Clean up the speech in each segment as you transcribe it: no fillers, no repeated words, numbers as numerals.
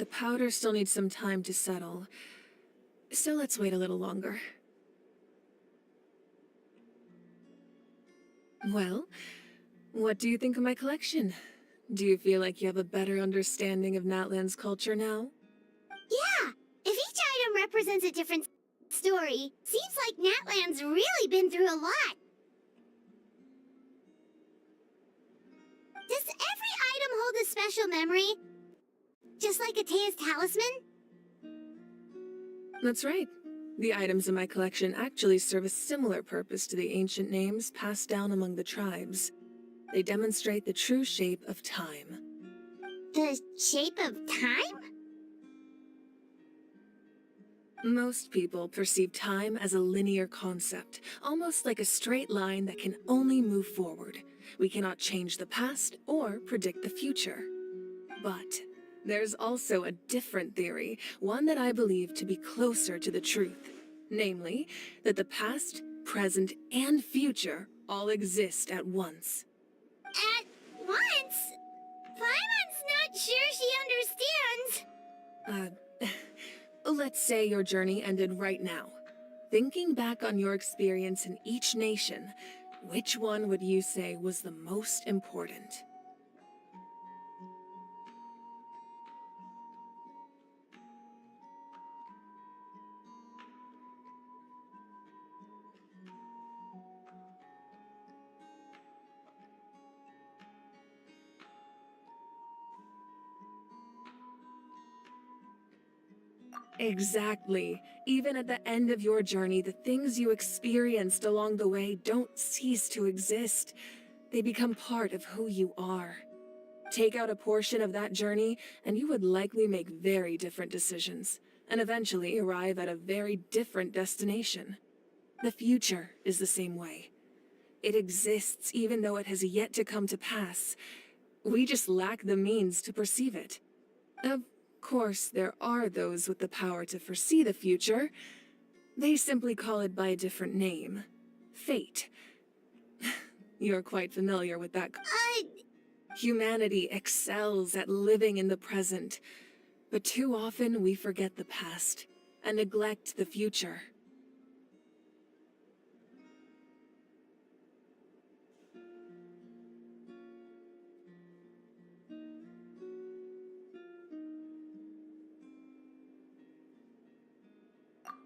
powder still needs some time to settle, so let's wait a little longer. Well, what do you think of my collection? Do you feel like you have a better understanding of Natlan's culture now? Yeah, if each item represents a different story, seems like Natlan's really been through a lot. Does every item hold a special memory? Just like Atea's talisman? That's right. The items in my collection actually serve a similar purpose to the ancient names passed down among the tribes. They demonstrate the true shape of time. The shape of time? Most people perceive time as a linear concept, almost like a straight line that can only move forward. We cannot change the past or predict the future. But there's also a different theory, one that I believe to be closer to the truth. Namely, that the past, present, and future all exist at once. At once? Paimon's not sure she understands. Let's say your journey ended right now. Thinking back on your experience in each nation, which one would you say was the most important? Exactly. Even at the end of your journey, the things you experienced along the way don't cease to exist. They become part of who you are. Take out a portion of that journey, and you would likely make very different decisions, and eventually arrive at a very different destination. The future is the same way. It exists even though it has yet to come to pass. We just lack the means to perceive it. Of course, there are those with the power to foresee the future. They simply call it by a different name. Fate. You're quite familiar with that. Humanity excels at living in the present, but too often we forget the past and neglect the future.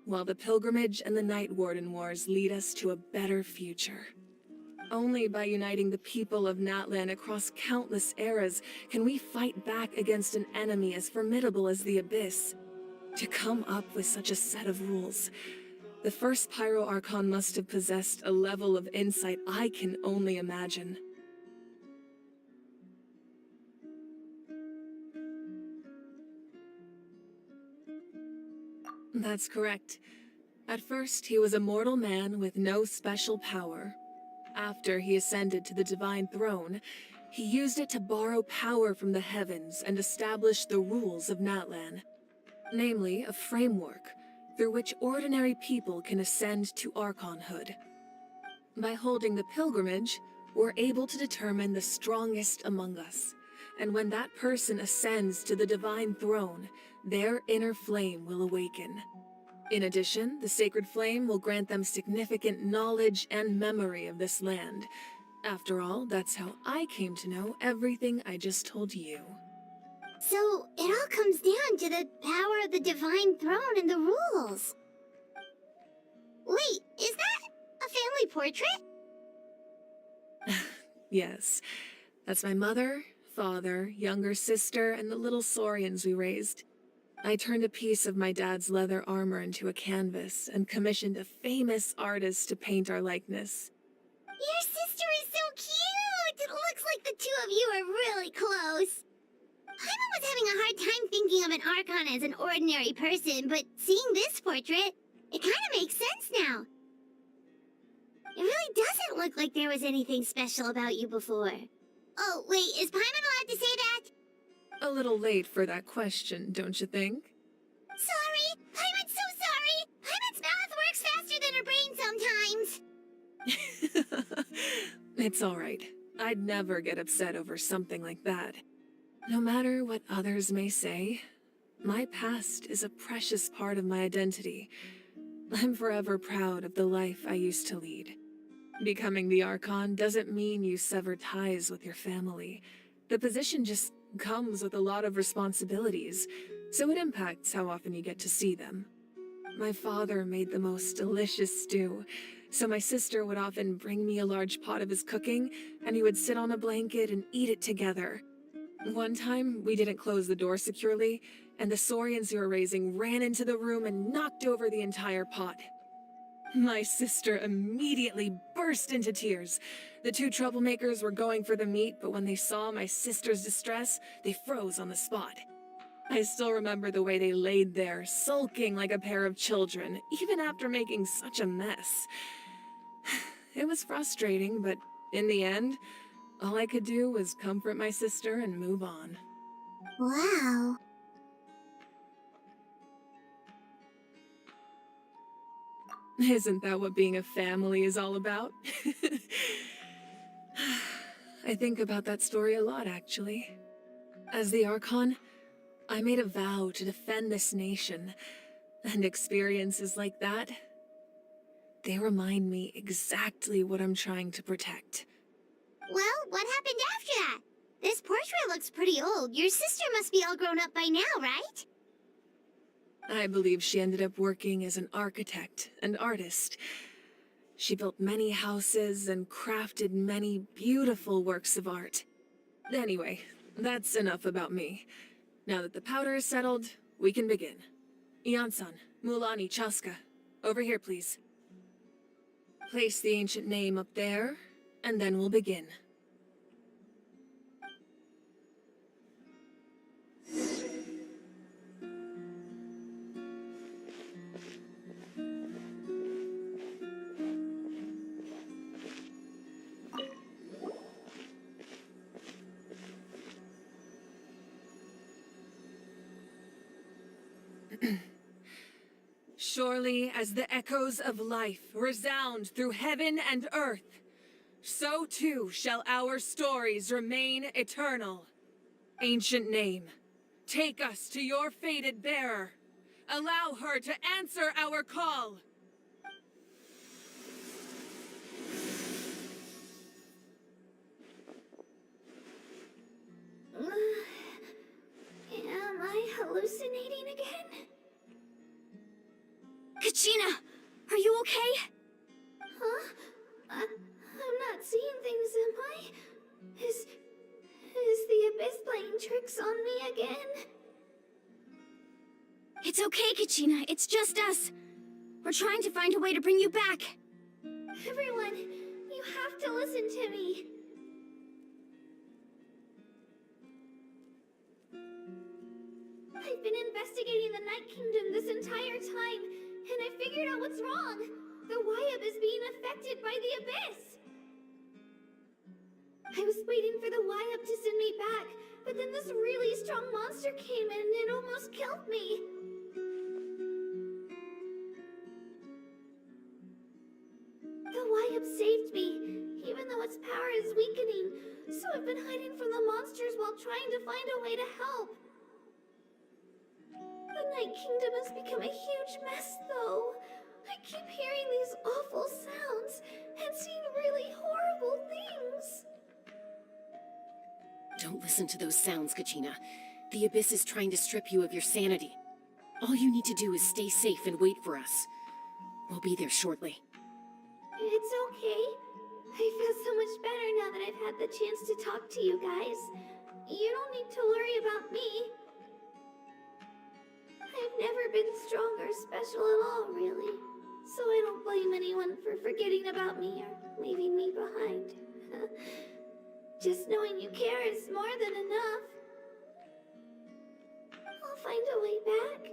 While the pilgrimage and the Night Warden Wars lead us to a better future. Only by uniting the people of Natlan across countless eras can we fight back against an enemy as formidable as the Abyss. To come up with such a set of rules, the first Pyro Archon must have possessed a level of insight I can only imagine. That's correct. At first, he was a mortal man with no special power. After he ascended to the Divine Throne, he used it to borrow power from the heavens and establish the rules of Natlan. Namely, a framework through which ordinary people can ascend to Archonhood. By holding the pilgrimage, we're able to determine the strongest among us. And when that person ascends to the Divine Throne, their inner flame will awaken. In addition, the sacred flame will grant them significant knowledge and memory of this land. After all, that's how I came to know everything I just told you. So, it all comes down to the power of the Divine Throne and the rules. Wait, is that a family portrait? Yes, that's my mother, father, younger sister, and the little saurians we raised. I turned a piece of my dad's leather armor into a canvas and commissioned a famous artist to paint our likeness. Your sister is so cute! It looks like the two of you are really close. Paimon was having a hard time thinking of an Archon as an ordinary person, but seeing this portrait, it kind of makes sense now. It really doesn't look like there was anything special about you before. Oh, wait, is Paimon allowed to say that? A little late for that question, don't you think? Sorry! Paimon's so sorry! Paimon's mouth works faster than her brain sometimes! It's alright. I'd never get upset over something like that. No matter what others may say, My past is a precious part of my identity. I'm forever proud of the life I used to lead. Becoming the Archon doesn't mean you sever ties with your family. The position just comes with a lot of responsibilities, so it impacts how often you get to see them. My father made the most delicious stew, so my sister would often bring me a large pot of his cooking, and we would sit on a blanket and eat it together. One time, we didn't close the door securely, and the saurians who were raising ran into the room and knocked over the entire pot. My sister immediately burst into tears. The two troublemakers were going for the meat, but when they saw my sister's distress, they froze on the spot. I still remember the way they laid there, sulking like a pair of children, even after making such a mess. It was frustrating, but in the end, all I could do was comfort my sister and move on. Wow. Isn't that what being a family is all about? I think about that story a lot, actually. As the Archon, I made a vow to defend this nation, and experiences like that, they remind me exactly what I'm trying to protect. Well, what happened after that? This portrait looks pretty old. Your sister must be all grown up by now, right? I believe she ended up working as an architect and artist. She built many houses and crafted many beautiful works of art. Anyway, that's enough about me. Now that the powder is settled, we can begin. Ian-san, Mulani, Chaska, over here, please. Place the ancient name up there, and then we'll begin. Surely as the echoes of life resound through heaven and earth, so too shall our stories remain eternal. Ancient name, take us to your fated bearer. Allow her to answer our call. Am I hallucinating again? Kachina, are you okay? Huh? I'm not seeing things, am I? Is the Abyss playing tricks on me again? It's okay, Kachina. It's just us. We're trying to find a way to bring you back. Everyone, you have to listen to me. I've been investigating the Night Kingdom this entire time, and I figured out what's wrong. The Wyab is being affected by the Abyss. I was waiting for the Wyab to send me back, but then this really strong monster came in and it almost killed me. The Wyab saved me, even though its power is weakening, so I've been hiding from the monsters while trying to find a way to help. The Night Kingdom has become a huge mess, though. I keep hearing these awful sounds and seeing really horrible things. Don't listen to those sounds, Kachina. The Abyss is trying to strip you of your sanity. All you need to do is stay safe and wait for us. We'll be there shortly. It's okay. I feel so much better now that I've had the chance to talk to you guys. You don't need to worry about me. I've never been strong or special at all, really. So I don't blame anyone for forgetting about me or leaving me behind. Just knowing you care is more than enough. I'll find a way back.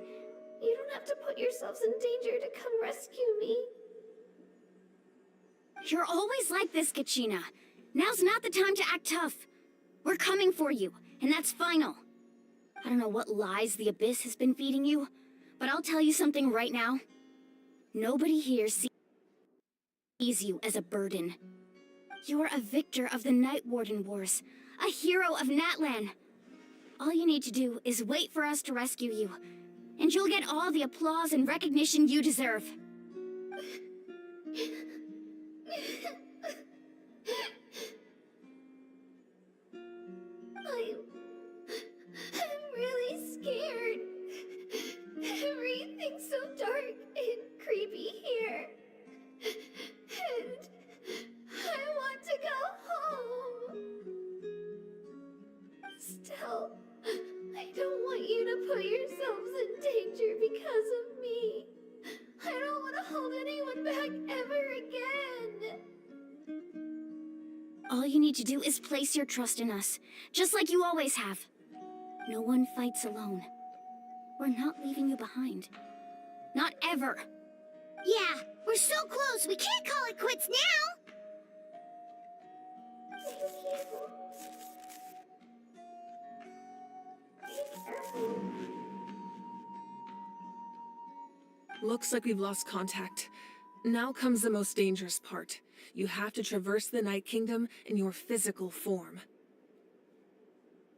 You don't have to put yourselves in danger to come rescue me. You're always like this, Kachina. Now's not the time to act tough. We're coming for you, and that's final. I don't know what lies the Abyss has been feeding you, but I'll tell you something right now. Nobody here sees you as a burden. You're a victor of the Night Warden Wars, a hero of Natlan. All you need to do is wait for us to rescue you, and you'll get all the applause and recognition you deserve. I'm really scared. Everything's so dark and creepy here. And I want to go home. Still, I don't want you to put yourselves in danger because of me. I don't want to hold anyone back ever again. All you need to do is place your trust in us, just like you always have. No one fights alone. We're not leaving you behind. Not ever. Yeah, we're so close. We can't call it quits now. Looks like we've lost contact. Now comes the most dangerous part. You have to traverse the Night Kingdom in your physical form.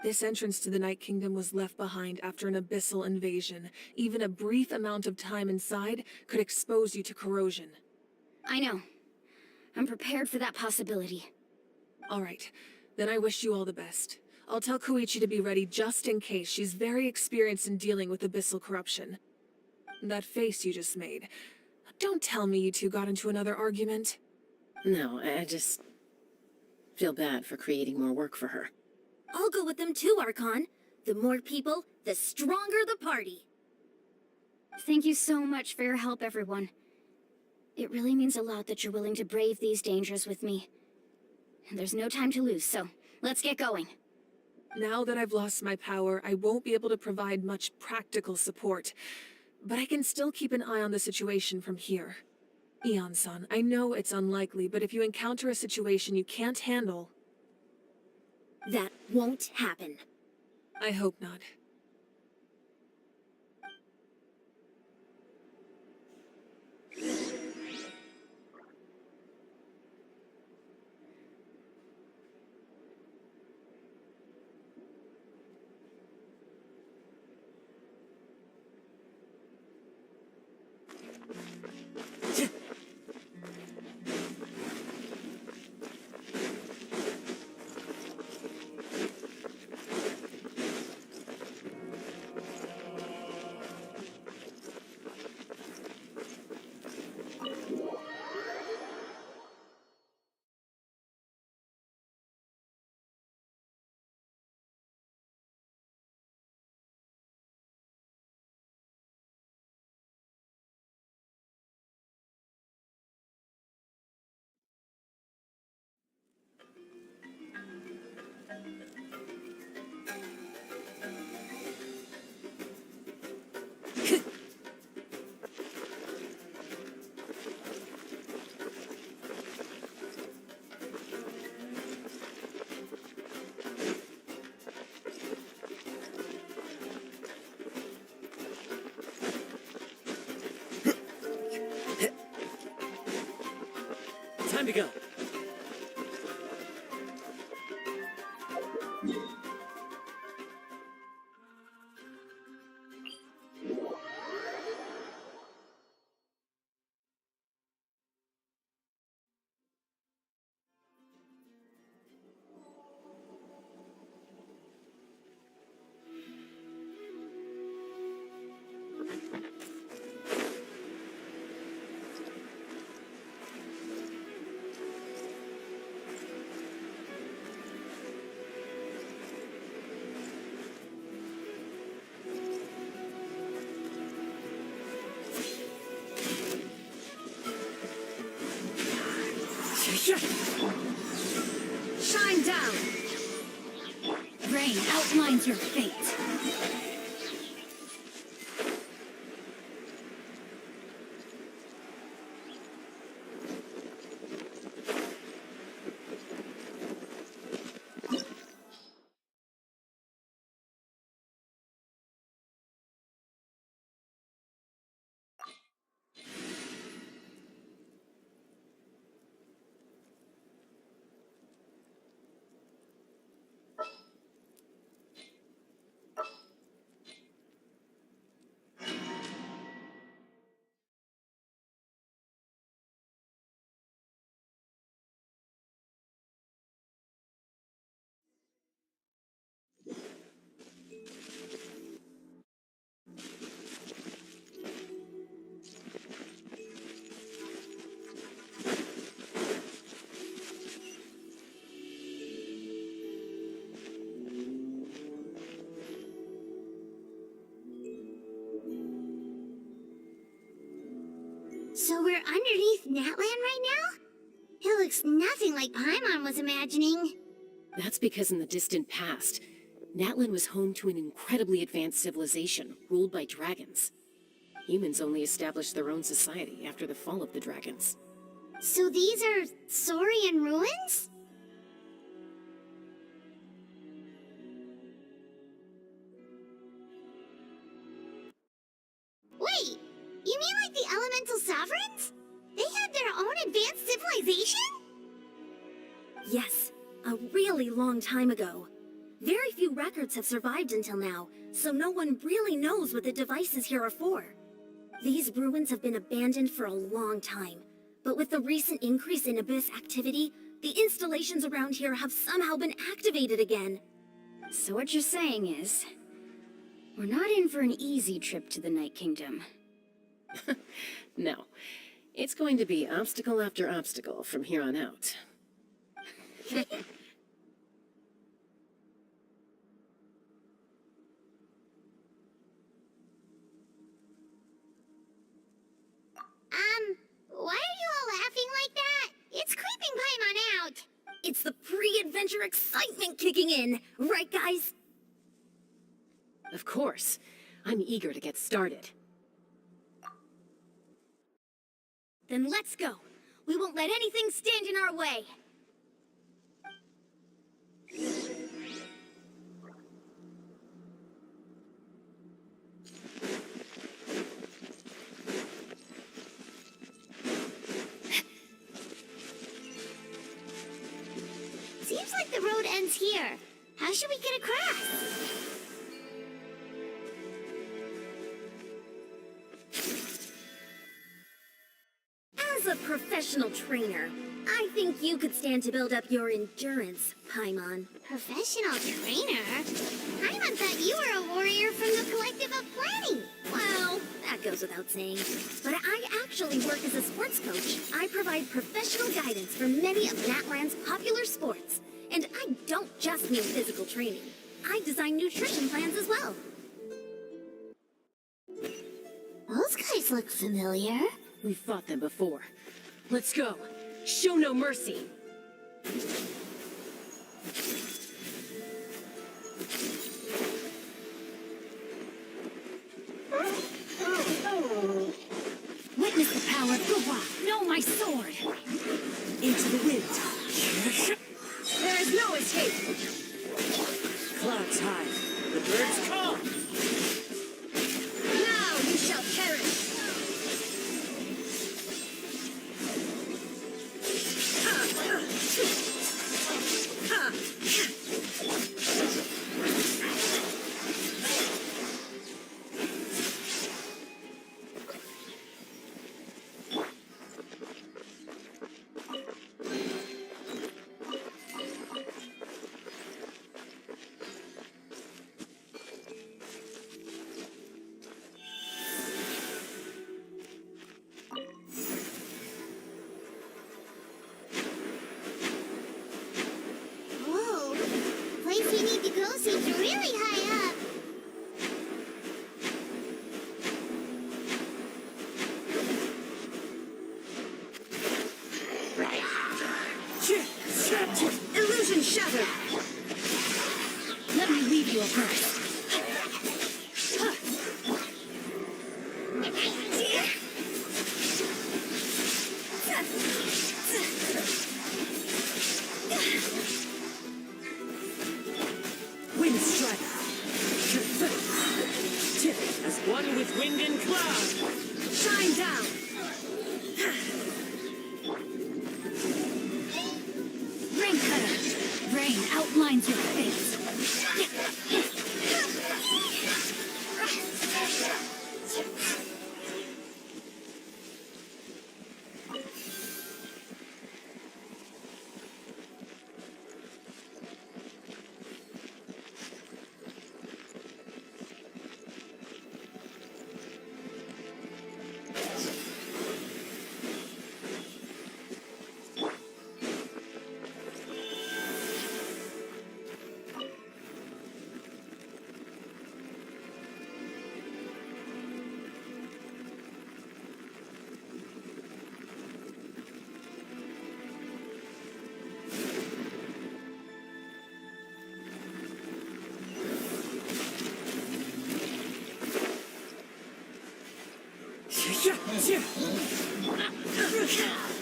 This entrance to the Night Kingdom was left behind after an abyssal invasion. Even a brief amount of time inside could expose you to corrosion. I know. I'm prepared for that possibility. All right, then I wish you all the best. I'll tell Koichi to be ready just in case. She's very experienced in dealing with abyssal corruption. That face you just made. Don't tell me you two got into another argument. No, I just feel bad for creating more work for her. I'll go with them too, Arcon. The more people, the stronger the party. Thank you so much for your help, everyone. It really means a lot that you're willing to brave these dangers with me. And there's no time to lose, so let's get going. Now that I've lost my power, I won't be able to provide much practical support. But I can still keep an eye on the situation from here. Eon-san, I know it's unlikely, but if you encounter a situation you can't handle... That won't happen. I hope not. Time to go. Shine down! Rain outlines your fate. So we're underneath Natland right now? It looks nothing like Paimon was imagining. That's because in the distant past, Natlan was home to an incredibly advanced civilization ruled by dragons. Humans only established their own society after the fall of the dragons. So these are Saurian ruins? Wait, you mean like the elemental sovereigns? They had their own advanced civilization? Yes, a really long time ago. Very few records have survived until now, so no one really knows what the devices here are for. These ruins have been abandoned for a long time, but with the recent increase in Abyss activity, the installations around here have somehow been activated again. So what you're saying is, we're not in for an easy trip to the Night Kingdom. No. It's going to be obstacle after obstacle from here on out. Why are you all laughing like that? It's creeping Paimon out. It's the pre-adventure excitement kicking in, right guys? Of course. I'm eager to get started. Then let's go. We won't let anything stand in our way. Seems like the road ends here. How should we get across? As a professional trainer, I think you could stand to build up your endurance, Paimon. Professional trainer? Paimon thought you were a warrior from the Collective of Planning. Well, that goes without saying. But I actually work as a sports coach. I provide professional guidance for many of Natland's popular sports. And I don't just mean physical training. I design nutrition plans as well. Those guys look familiar. We've fought them before. Let's go. Show no mercy. Witness the power of Guwa! Know my sword! Into the wind. There is no escape! Clouds high. The birds call. Now you shall perish! Whoa, the place we need to go seems really high up. Illusion shattered! Let me leave you a verse. Wind strike. As one with wind and cloud. Shine down! Rain cutter! Rain outlines your face.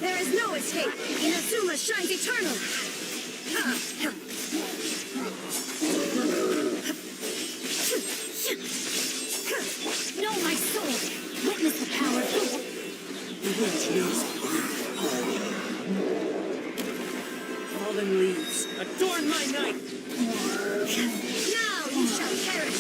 There is no escape! Inazuma shines eternal! Know my soul! Witness the power! The wind knows fallen leaves, adorn my night! Now you shall perish!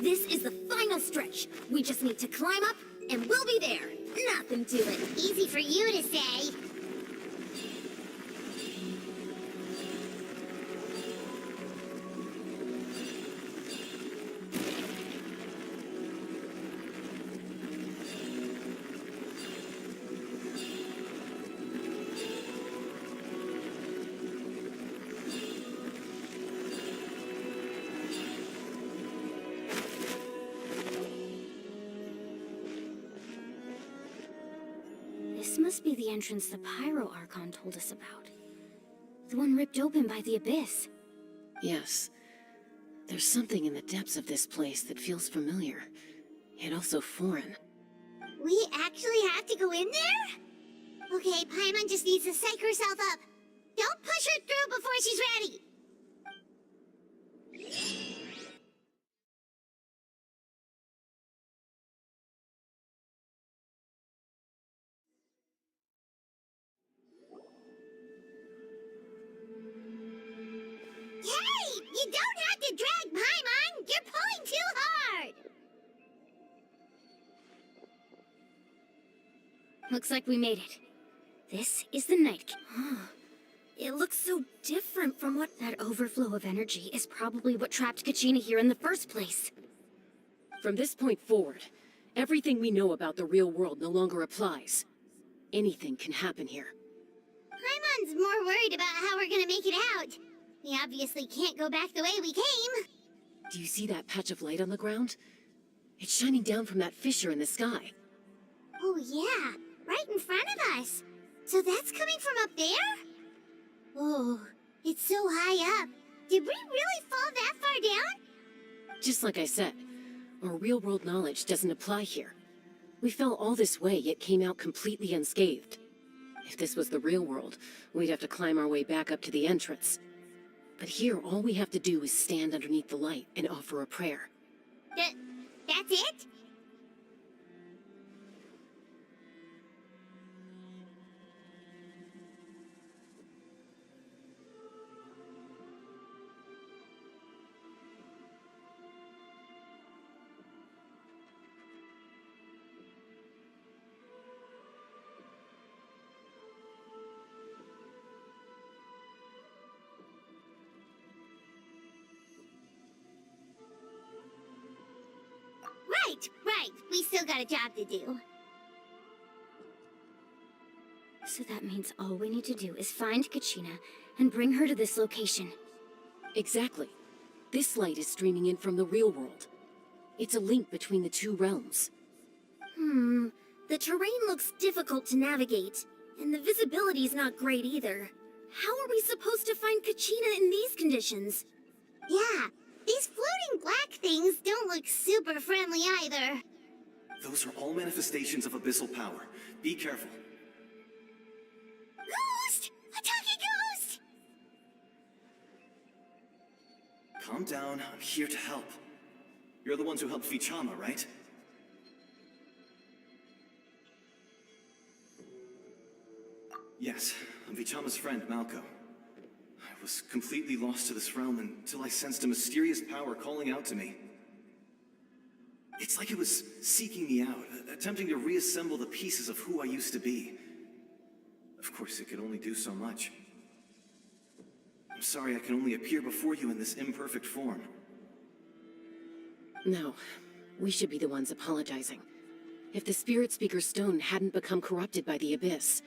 This is the final stretch. We just need to climb up, and we'll be there. Nothing to it. Easy for you to say. This must be the entrance the Pyro Archon told us about. The one ripped open by the Abyss. Yes. There's something in the depths of this place that feels familiar, yet also foreign. We actually have to go in there? Okay, Paimon just needs to psych herself up. Don't push her through before she's ready. Hey! You don't have to drag Paimon! You're pulling too hard! Looks like we made it. This is the night. It looks so different from what... That overflow of energy is probably what trapped Kachina here in the first place. From this point forward, everything we know about the real world no longer applies. Anything can happen here. Paimon's more worried about how we're gonna make it out. We obviously can't go back the way we came. Do you see that patch of light on the ground? It's shining down from that fissure in the sky. Oh yeah, right in front of us. So that's coming from up there? Oh, it's so high up. Did we really fall that far down? Just like I said, our real-world knowledge doesn't apply here. We fell all this way, yet came out completely unscathed. If this was the real world, we'd have to climb our way back up to the entrance. But here, all we have to do is stand underneath the light and offer a prayer. That's it? Right. We still got a job to do. So that means all we need to do is find Kachina and bring her to this location. Exactly. This light is streaming in from the real world. It's a link between the two realms. The terrain looks difficult to navigate, and the visibility's not great either. How are we supposed to find Kachina in these conditions? Yeah, these floating black things don't look super friendly either. Those are all manifestations of abyssal power. Be careful. Ghost! A talking ghost! Calm down, I'm here to help. You're the ones who helped Vichama, right? Yes, I'm Vichama's friend, Malco. I was completely lost to this realm until I sensed a mysterious power calling out to me. It's like it was seeking me out, attempting to reassemble the pieces of who I used to be. Of course, it could only do so much. I'm sorry I can only appear before you in this imperfect form. No, we should be the ones apologizing. If the Spirit Speaker's stone hadn't become corrupted by the Abyss,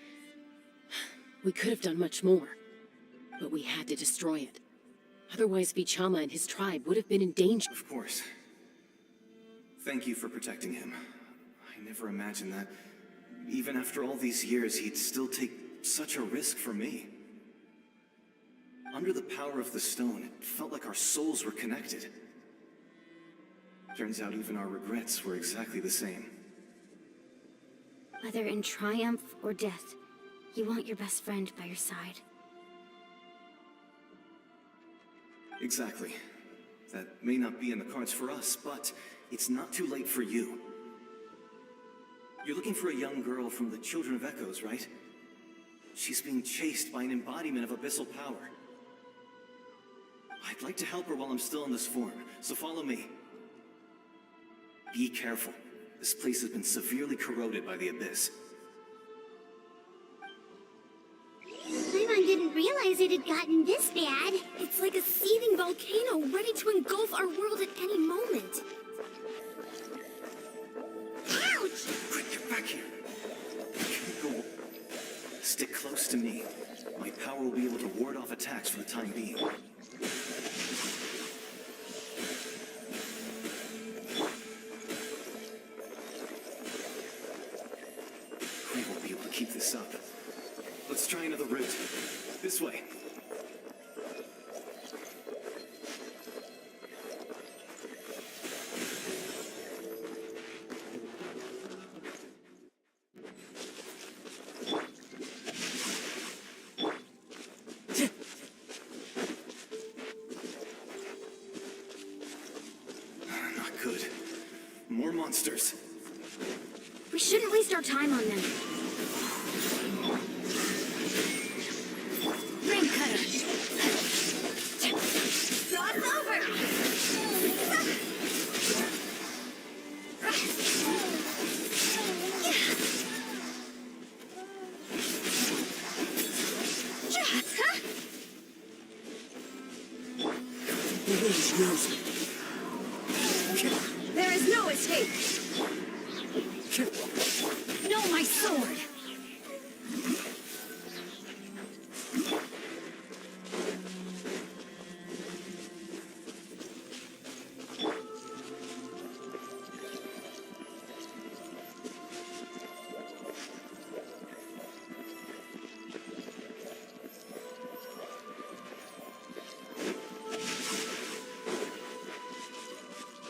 we could have done much more. But we had to destroy it. Otherwise, Vichama and his tribe would have been in danger. Of course. Thank you for protecting him. I never imagined that, even after all these years, he'd still take such a risk for me. Under the power of the stone, it felt like our souls were connected. Turns out even our regrets were exactly the same. Whether in triumph or death, you want your best friend by your side. Exactly. That may not be in the cards for us, but it's not too late for you. You're looking for a young girl from the Children of Echoes, right? She's being chased by an embodiment of abyssal power. I'd like to help her while I'm still in this form, so follow me. Be careful. This place has been severely corroded by the Abyss. Paimon didn't realize it had gotten this bad. It's like a seething volcano ready to engulf our world at any moment. Ouch! Quick, get back here. Go. Stick close to me. My power will be able to ward off attacks for the time being. We won't be able to keep this up. Let's try another route. This way. Not good. More monsters. We shouldn't waste our time on them. Rain cutter. Cross over. The wind knows me. There is no escape! No, my sword.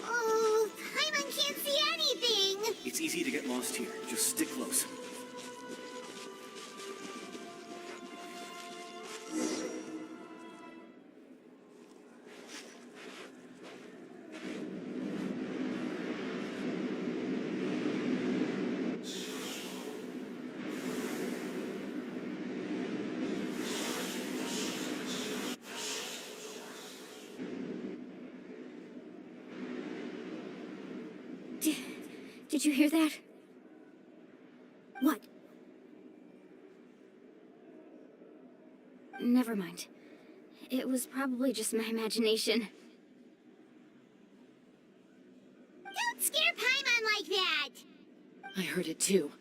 Oh, Paimon can't see anything. It's easy to get lost here. Just stick close. Did you hear that? What? Never mind. It was probably just my imagination. Don't scare Paimon like that. I heard it too.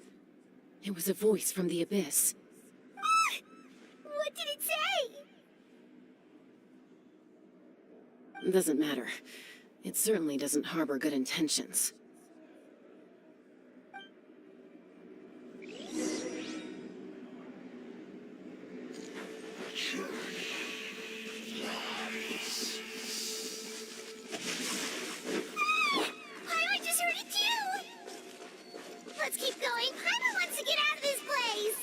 It was a voice from the Abyss. What did it say? Doesn't matter. It certainly doesn't harbor good intentions. Paimon just heard it too. Let's keep going. Paimon wants to get out of this place.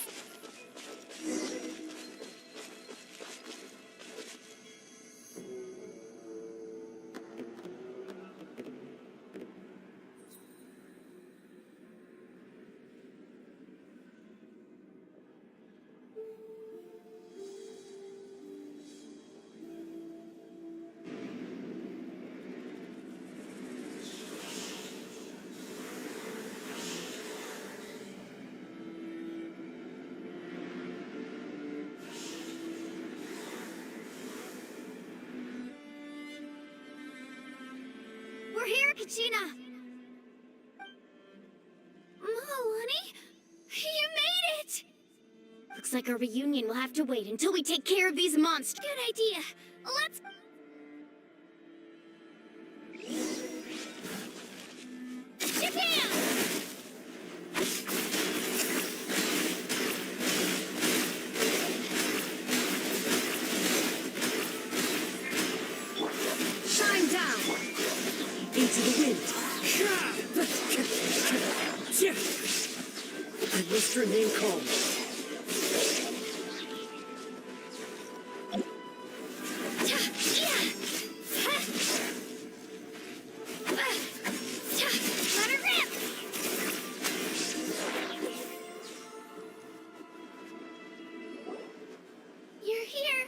Kachina! Milani? You made it! Looks like our reunion will have to wait until we take care of these monsters. Good idea. Let's... Japan! Shine down! Into the wind. I must remain calm. Let her rip! You're here!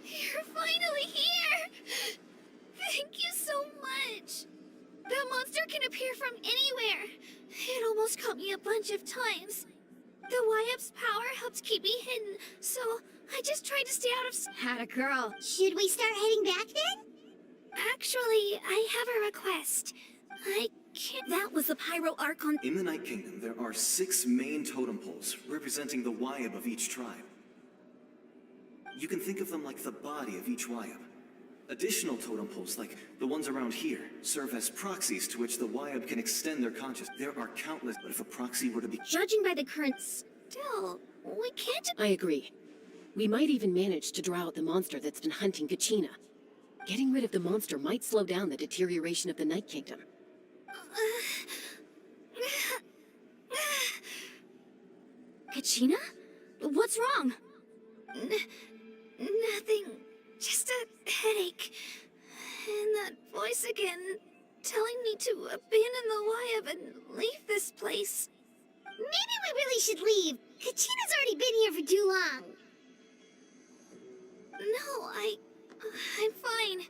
You're finally here! Thank you so much! That monster can appear from anywhere! It almost caught me a bunch of times. The Y-Up's power helped keep me hidden, so I just tried to stay out of... Had a girl. Should we start heading back then? Actually, I have a request. I can't... That was the Pyro Arcon. In the Night Kingdom, there are 6 main totem poles representing the Wyab of each tribe. You can think of them like the body of each Wyab. Additional totem poles, like the ones around here, serve as proxies to which the Wyab can extend their consciousness. There are countless, but if a proxy were to be... Judging by the current... Still, we can't... I agree. We might even manage to draw out the monster that's been hunting Kachina. Getting rid of the monster might slow down the deterioration of the Night Kingdom. Kachina? What's wrong? Nothing. Just a headache. And that voice again, telling me to abandon the Wyab and leave this place. Maybe we really should leave. Kachina's already been here for too long. No, I'm fine.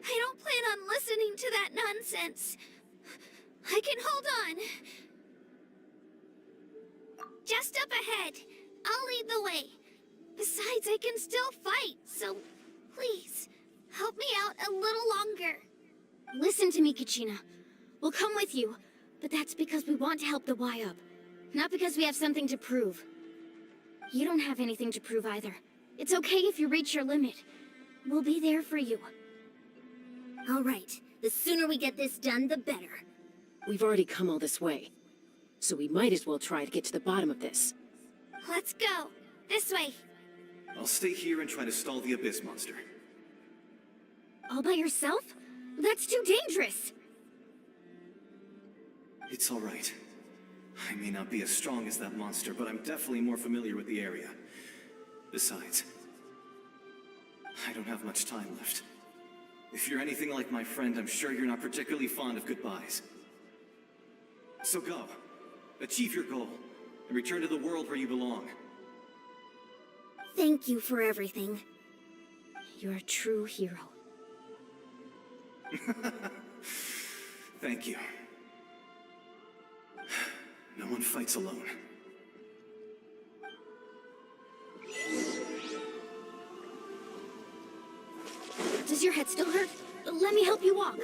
I don't plan on listening to that nonsense. I can hold on. Just up ahead. I'll lead the way. Besides, I can still fight, so please, help me out a little longer. Listen to me, Kachina. We'll come with you, but that's because we want to help the Y-Up. Not because we have something to prove. You don't have anything to prove either. It's okay if you reach your limit. We'll be there for you. All right. The sooner we get this done, the better. We've already come all this way, so we might as well try to get to the bottom of this. Let's go. This way. I'll stay here and try to stall the Abyss monster. All by yourself? That's too dangerous. It's all right. I may not be as strong as that monster, but I'm definitely more familiar with the area. Besides, I don't have much time left. If you're anything like my friend, I'm sure you're not particularly fond of goodbyes. So go. Achieve your goal, and return to the world where you belong. Thank you for everything. You're a true hero. Thank you. No one fights alone. Does your head still hurt? Let me help you walk.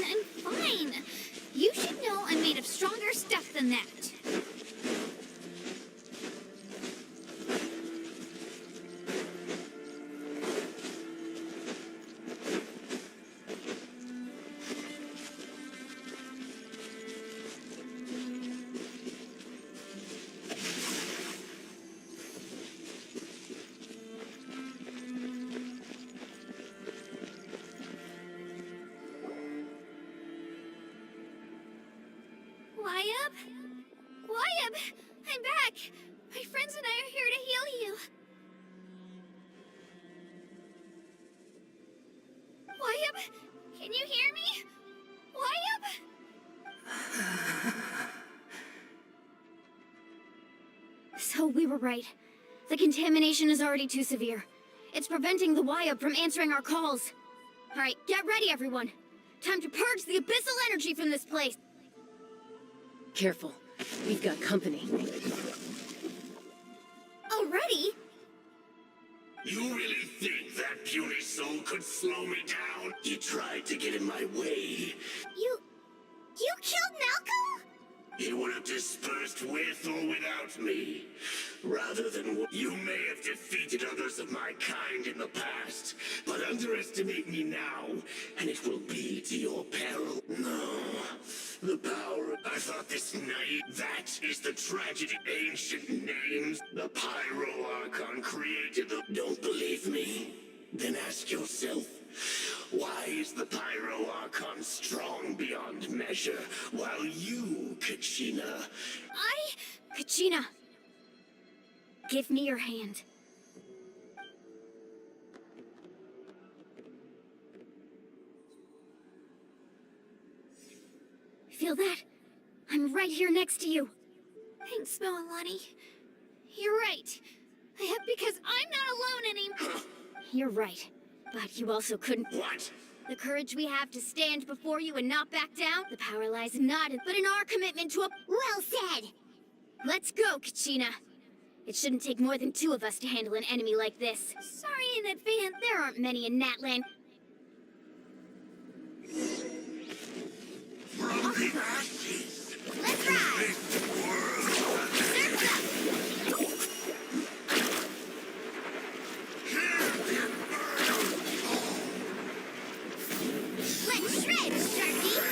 I'm fine. You should know I'm made of stronger stuff than that. Wyab? Wyab! I'm back! My friends and I are here to heal you. Wyab? Can you hear me? Wyab? So we were right. The contamination is already too severe. It's preventing the Wyab from answering our calls. Alright, get ready, everyone. Time to purge the abyssal energy from this place. Careful. We've got company. Already? You really think that puny soul could slow me down? He tried to get in my way. You killed Malcolm? He would have dispersed with or without me. Rather than you may have defeated others of my kind in the past, but underestimate me now, and it will be to your peril. No. The power, I thought this night, that is the tragedy. Ancient names, the Pyro Arcon created them. Don't believe me? Then ask yourself, why is the Pyro Archon strong beyond measure, while you, Kachina... Kachina. Give me your hand. Feel that? I'm right here next to you. Thanks, Moalani. You're right. Because I'm not alone anymore. You're right. But you also couldn't... What? The courage we have to stand before you and not back down, the power lies not in, but in our commitment to a... Well said. Let's go, Kachina. It shouldn't take more than 2 of us to handle an enemy like this. Sorry in advance. There aren't many in Natland. From the ashes, Let's ride. this world... Surf's up. Let's shred, Sharky.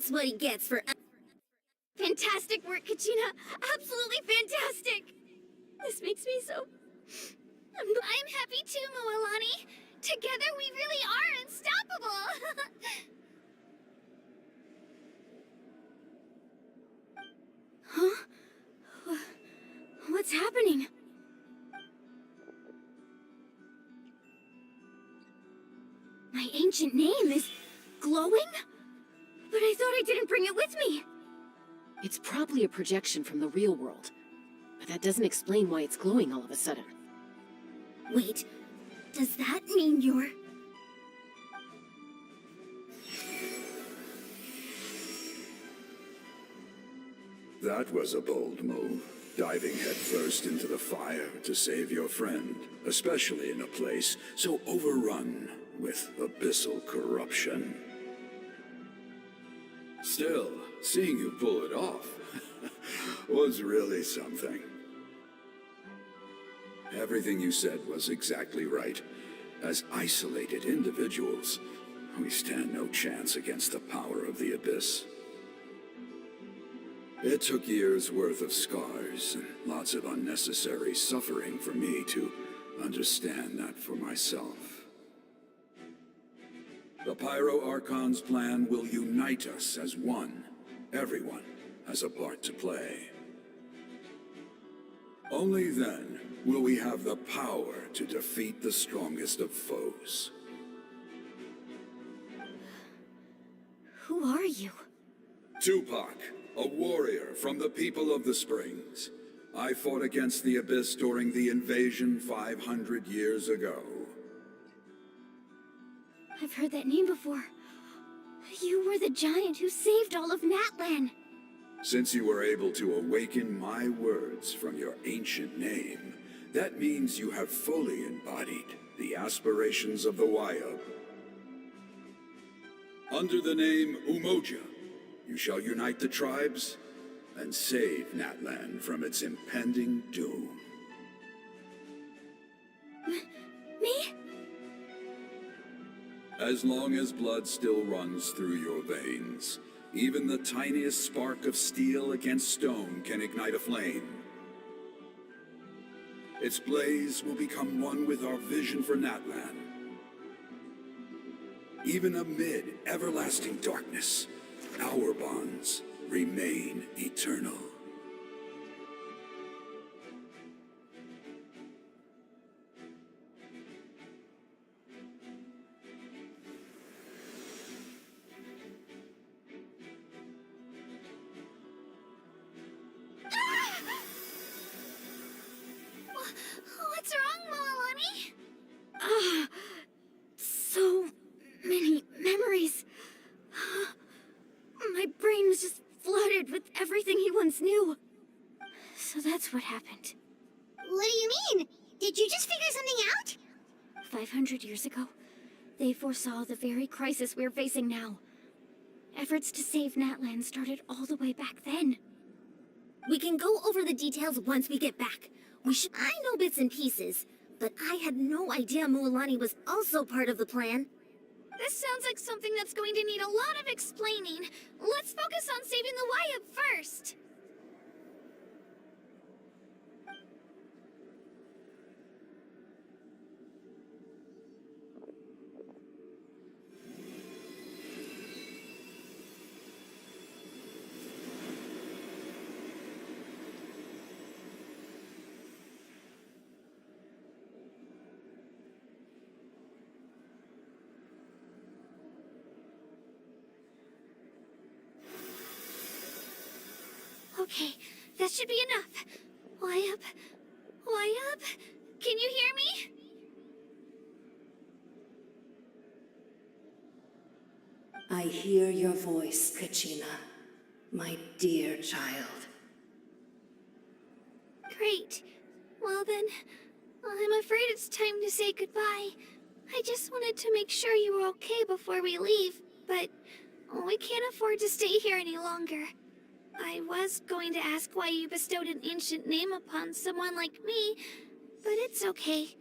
That's what he gets for... Fantastic work, Kachina! Absolutely fantastic! This makes me so... I'm happy too, Moalani. Together we really are unstoppable. Huh? What's happening? My ancient name is glowing? But I thought I didn't bring it with me. It's probably a projection from the real world. But that doesn't explain why it's glowing all of a sudden. Wait, does that mean you're... That was a bold move, diving headfirst into the fire to save your friend, especially in a place so overrun with abyssal corruption. Still, seeing you pull it off was really something. Everything you said was exactly right. As isolated individuals, we stand no chance against the power of the Abyss. It took years' worth of scars and lots of unnecessary suffering for me to understand that for myself. The Pyro Archon's plan will unite us as one. Everyone has a part to play. Only then will we have the power to defeat the strongest of foes. Who are you? Tupac, a warrior from the people of the Springs. I fought against the Abyss during the invasion 500 years ago. I've heard that name before. You were the giant who saved all of Natlan. Since you were able to awaken my words from your ancient name, that means you have fully embodied the aspirations of the Wayab. Under the name Umoja, you shall unite the tribes and save Natlan from its impending doom. Me? As long as blood still runs through your veins, even the tiniest spark of steel against stone can ignite a flame. Its blaze will become one with our vision for Natlan. Even amid everlasting darkness, our bonds remain eternal. What's wrong, Moalani? So many memories. My brain was just flooded with everything he once knew. So that's what happened. What do you mean? Did you just figure something out? 500 years ago, they foresaw the very crisis we're facing now. Efforts to save Natlan started all the way back then. We can go over the details once we get back. I know bits and pieces, but I had no idea Mualani was also part of the plan. This sounds like something that's going to need a lot of explaining. Let's focus on saving the Wayab first. Okay, that should be enough. Wayab? Wayab? Can you hear me? I hear your voice, Kachina, my dear child. Great. Well then, I'm afraid it's time to say goodbye. I just wanted to make sure you were okay before we leave, but we can't afford to stay here any longer. I was going to ask why you bestowed an ancient name upon someone like me, but it's okay.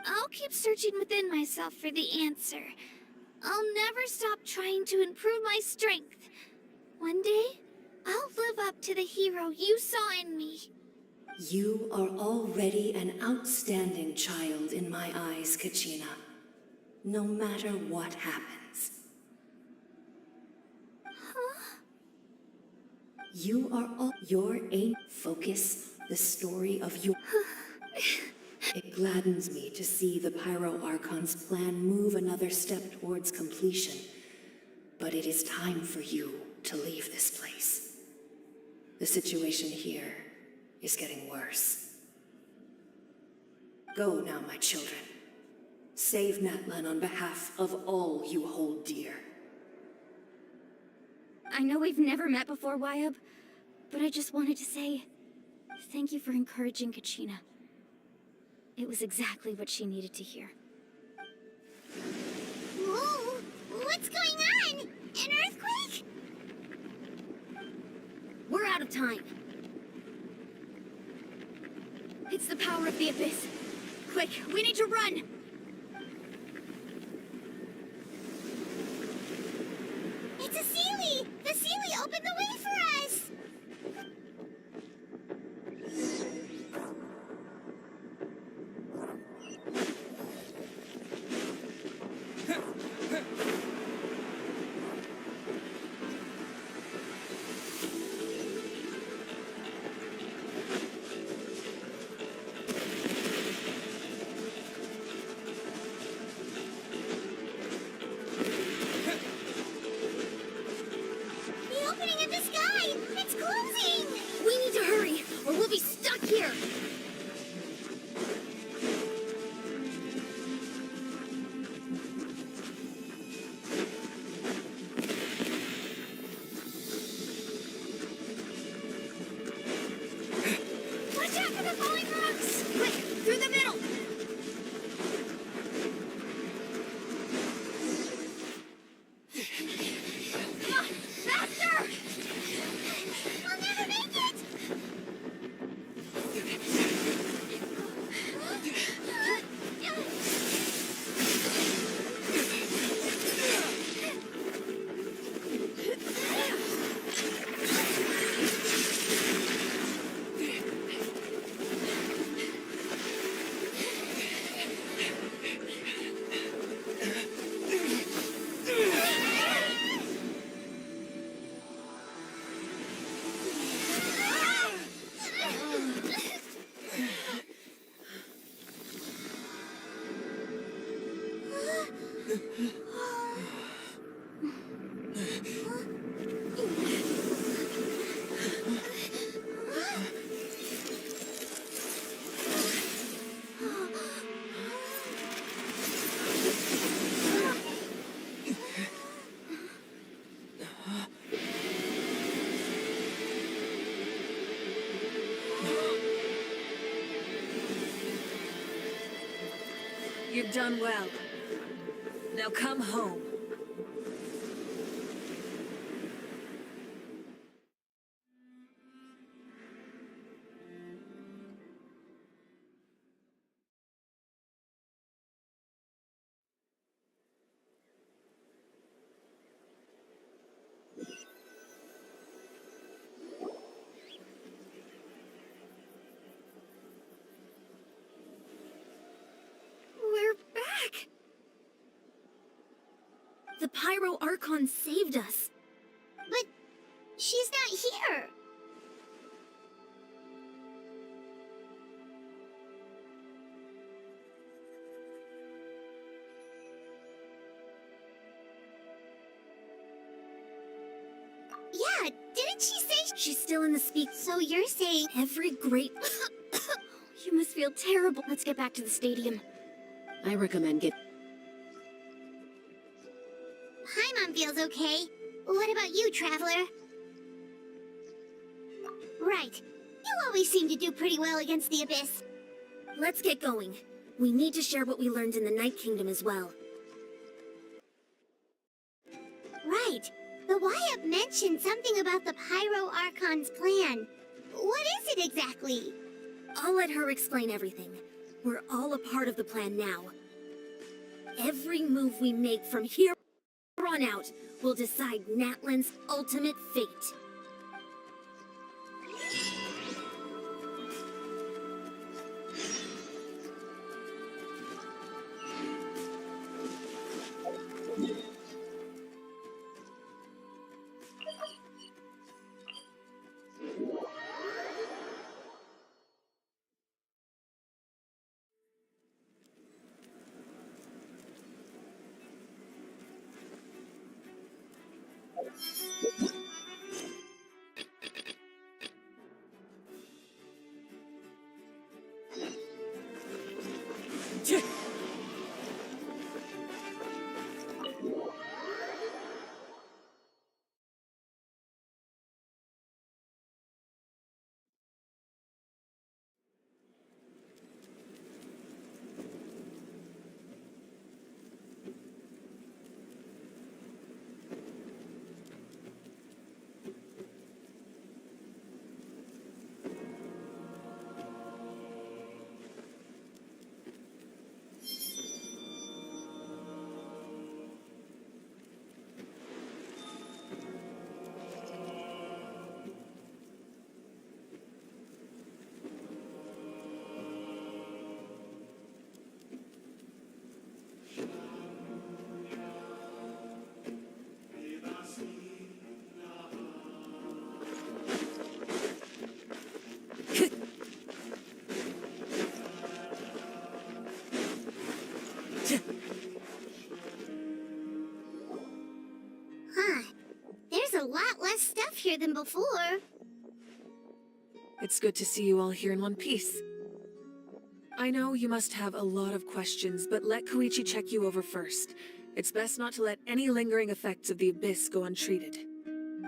I'll keep searching within myself for the answer. I'll never stop trying to improve my strength. One day, I'll live up to the hero you saw in me. You are already an outstanding child in my eyes, Kachina. No matter what happens. You are all your aim. Focus the story of your... It gladdens me to see the Pyro Archon's plan move another step towards completion. But it is time for you to leave this place. The situation here is getting worse. Go now, my children. Save Natlan on behalf of all you hold dear. I know we've never met before, Wayab, but I just wanted to say thank you for encouraging Kachina. It was exactly what she needed to hear. Whoa! What's going on? An earthquake? We're out of time. It's the power of the Abyss. Quick, we need to run! It's a Sealy! The Sealy opened the way for us! You've done well. Now come home. We're back! The Pyro Archon saved us. But she's not here. Yeah, didn't she say She's still in the speak. so you're saying Every great... You must feel terrible. Let's get back to the stadium. I recommend get. Paimon feels okay. What about you, Traveler? Right. You always seem to do pretty well against the Abyss. Let's get going. We need to share what we learned in the Night Kingdom as well. Right. The Y-Up mentioned something about the Pyro Archon's plan. What is it exactly? I'll let her explain everything. We're all a part of the plan now. Every move we make from here on out will decide Natlan's ultimate fate. Huh. There's a lot less stuff here than before. It's good to see you all here in one piece. I know you must have a lot of questions, but let Koichi check you over first. It's best not to let any lingering effects of the Abyss go untreated.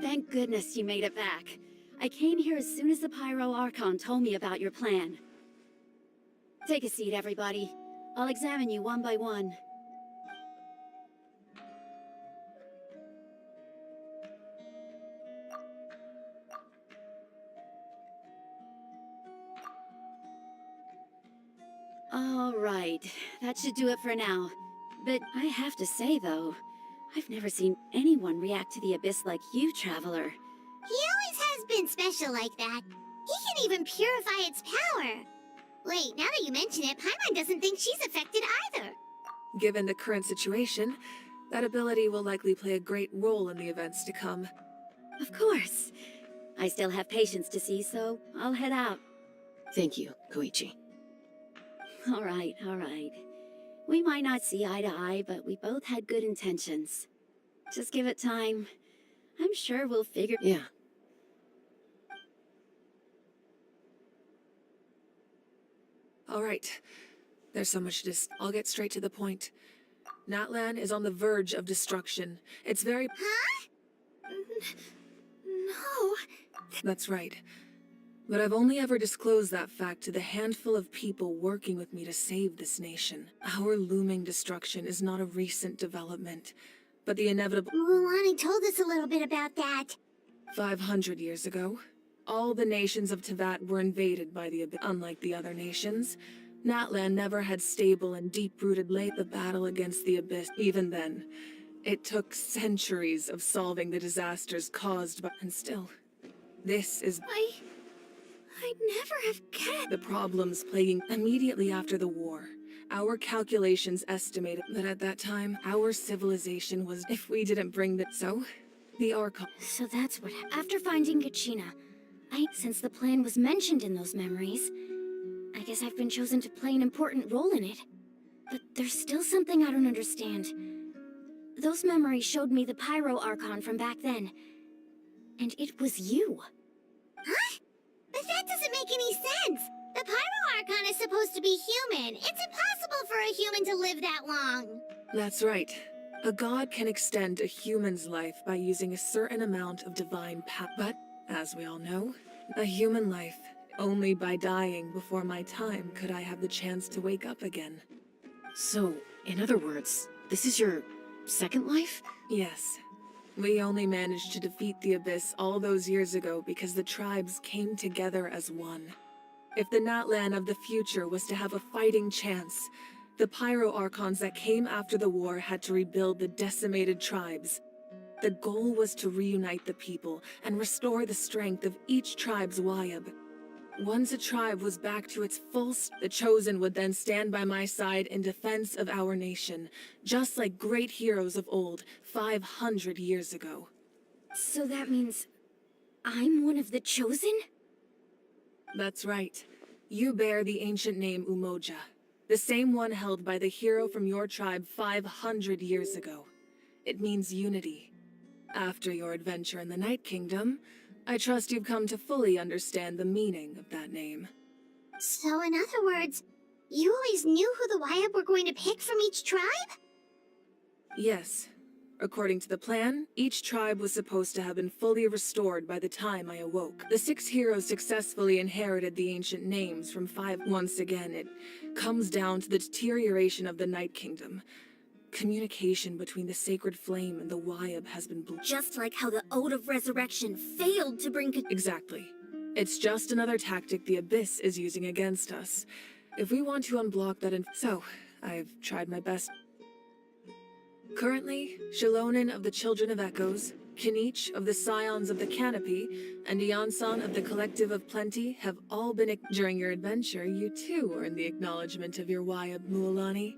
Thank goodness you made it back. I came here as soon as the Pyro Archon told me about your plan. Take a seat, everybody. I'll examine you one by one. All right, that should do it for now. But I have to say, though, I've never seen anyone react to the Abyss like you, Traveler. He always has been special like that. He can even purify its power. Wait, now that you mention it, Paimon doesn't think she's affected either. Given the current situation, that ability will likely play a great role in the events to come. Of course. I still have patients to see, so I'll head out. Thank you, Koichi. All right, all right. We might not see eye to eye, but we both had good intentions. Just give it time. I'm sure we'll figure... Yeah. All right. There's so much I'll get straight to the point. Natlan is on the verge of destruction. It's very... Huh? No. That's right. But I've only ever disclosed that fact to the handful of people working with me to save this nation. Our looming destruction is not a recent development, but the inevitable— Mualani told us a little bit about that. 500 years ago, all the nations of Teyvat were invaded by the Abyss. Unlike the other nations, Natlan never had stable and deep-rooted the battle against the Abyss. Even then, it took centuries of solving the disasters caused by— And still, this is— I'd never have guessed. the problems plaguing immediately after the war. Our calculations estimated that at that time, our civilization was— if we didn't bring the— So, the Arcon— So that's what after finding Kachina, since the plan was mentioned in those memories, I guess I've been chosen to play an important role in it. But there's still something I don't understand. Those memories showed me the Pyro Archon from back then. And it was you. Huh? But that doesn't make any sense. The Pyro Archon is supposed to be human. It's impossible for a human to live that long. That's right. A god can extend a human's life by using a certain amount of divine power. But, as we all know, a human life, only by dying before my time could I have the chance to wake up again. So, in other words, this is your second life? Yes. We only managed to defeat the Abyss all those years ago because the tribes came together as one. If the Natlan of the future was to have a fighting chance, the Pyro Archons that came after the war had to rebuild the decimated tribes. The goal was to reunite the people and restore the strength of each tribe's Wayab. Once a tribe was back to its the Chosen would then stand by my side in defense of our nation, just like great heroes of old, 500 years ago. So that means I'm one of the Chosen? That's right. You bear the ancient name Umoja, the same one held by the hero from your tribe 500 years ago. It means unity. After your adventure in the Night Kingdom, I trust you've come to fully understand the meaning of that name. So in other words, you always knew who the Wayab were going to pick from each tribe? Yes. According to the plan, each tribe was supposed to have been fully restored by the time I awoke. The 6 heroes successfully inherited the ancient names from 5. Once again, it comes down to the deterioration of the Night Kingdom. Communication between the Sacred Flame and the Wayab has been Just like how the Ode of Resurrection failed to bring Exactly. It's just another tactic the Abyss is using against us. If we want to unblock that So, I've tried my best. Currently, Shilonin of the Children of Echoes, Kinich of the Scions of the Canopy, and Iansan of the Collective of Plenty have all been— During your adventure, you too earned the acknowledgement of your Wayab, Mualani.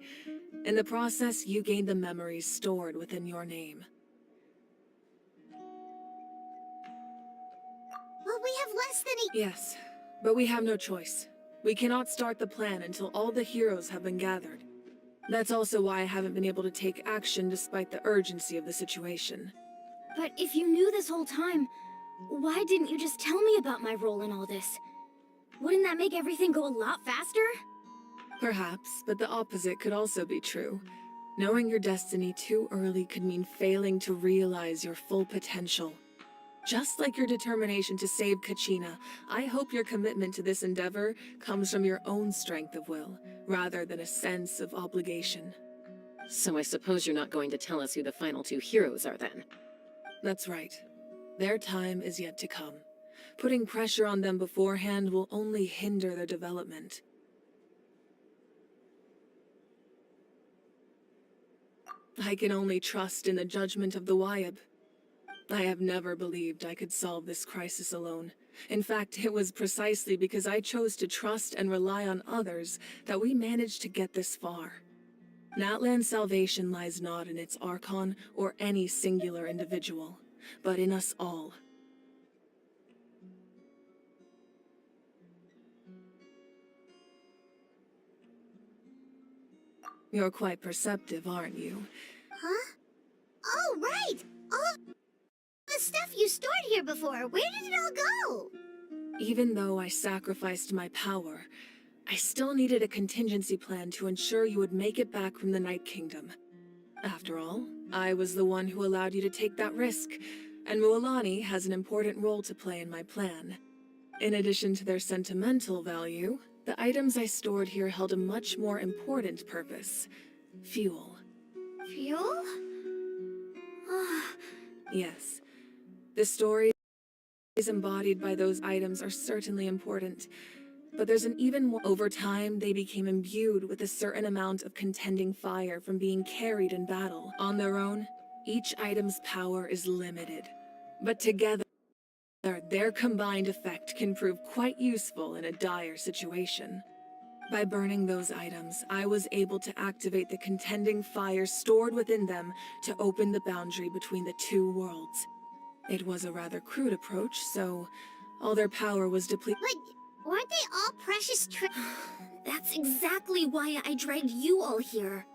In the process, you gained the memories stored within your name. Well, we have less than a— Yes, but we have no choice. We cannot start the plan until all the heroes have been gathered. That's also why I haven't been able to take action despite the urgency of the situation. But if you knew this whole time, why didn't you just tell me about my role in all this? Wouldn't that make everything go a lot faster? Perhaps, but the opposite could also be true. Knowing your destiny too early could mean failing to realize your full potential. Just like your determination to save Kachina, I hope your commitment to this endeavor comes from your own strength of will, rather than a sense of obligation. So I suppose you're not going to tell us who the final 2 heroes are then? That's right. Their time is yet to come. Putting pressure on them beforehand will only hinder their development. I can only trust in the judgment of the Wayab. I have never believed I could solve this crisis alone. In fact, it was precisely because I chose to trust and rely on others that we managed to get this far. Natlan's salvation lies not in its Arcon or any singular individual, but in us all. You're quite perceptive, aren't you? Huh? Oh, right! All the stuff you stored here before, where did it all go? Even though I sacrificed my power, I still needed a contingency plan to ensure you would make it back from the Night Kingdom. After all, I was the one who allowed you to take that risk, and Mualani has an important role to play in my plan. In addition to their sentimental value, the items I stored here held a much more important purpose: fuel. Fuel? Yes, the stories embodied by those items are certainly important, but there's an even more. Over time, they became imbued with a certain amount of contending fire from being carried in battle. On their own, each item's power is limited, but together, their combined effect can prove quite useful in a dire situation. By burning those items, I was able to activate the contending fire stored within them to open the boundary between the two worlds. It was a rather crude approach, so all their power was depleted. But weren't they all precious That's exactly why I dragged you all here.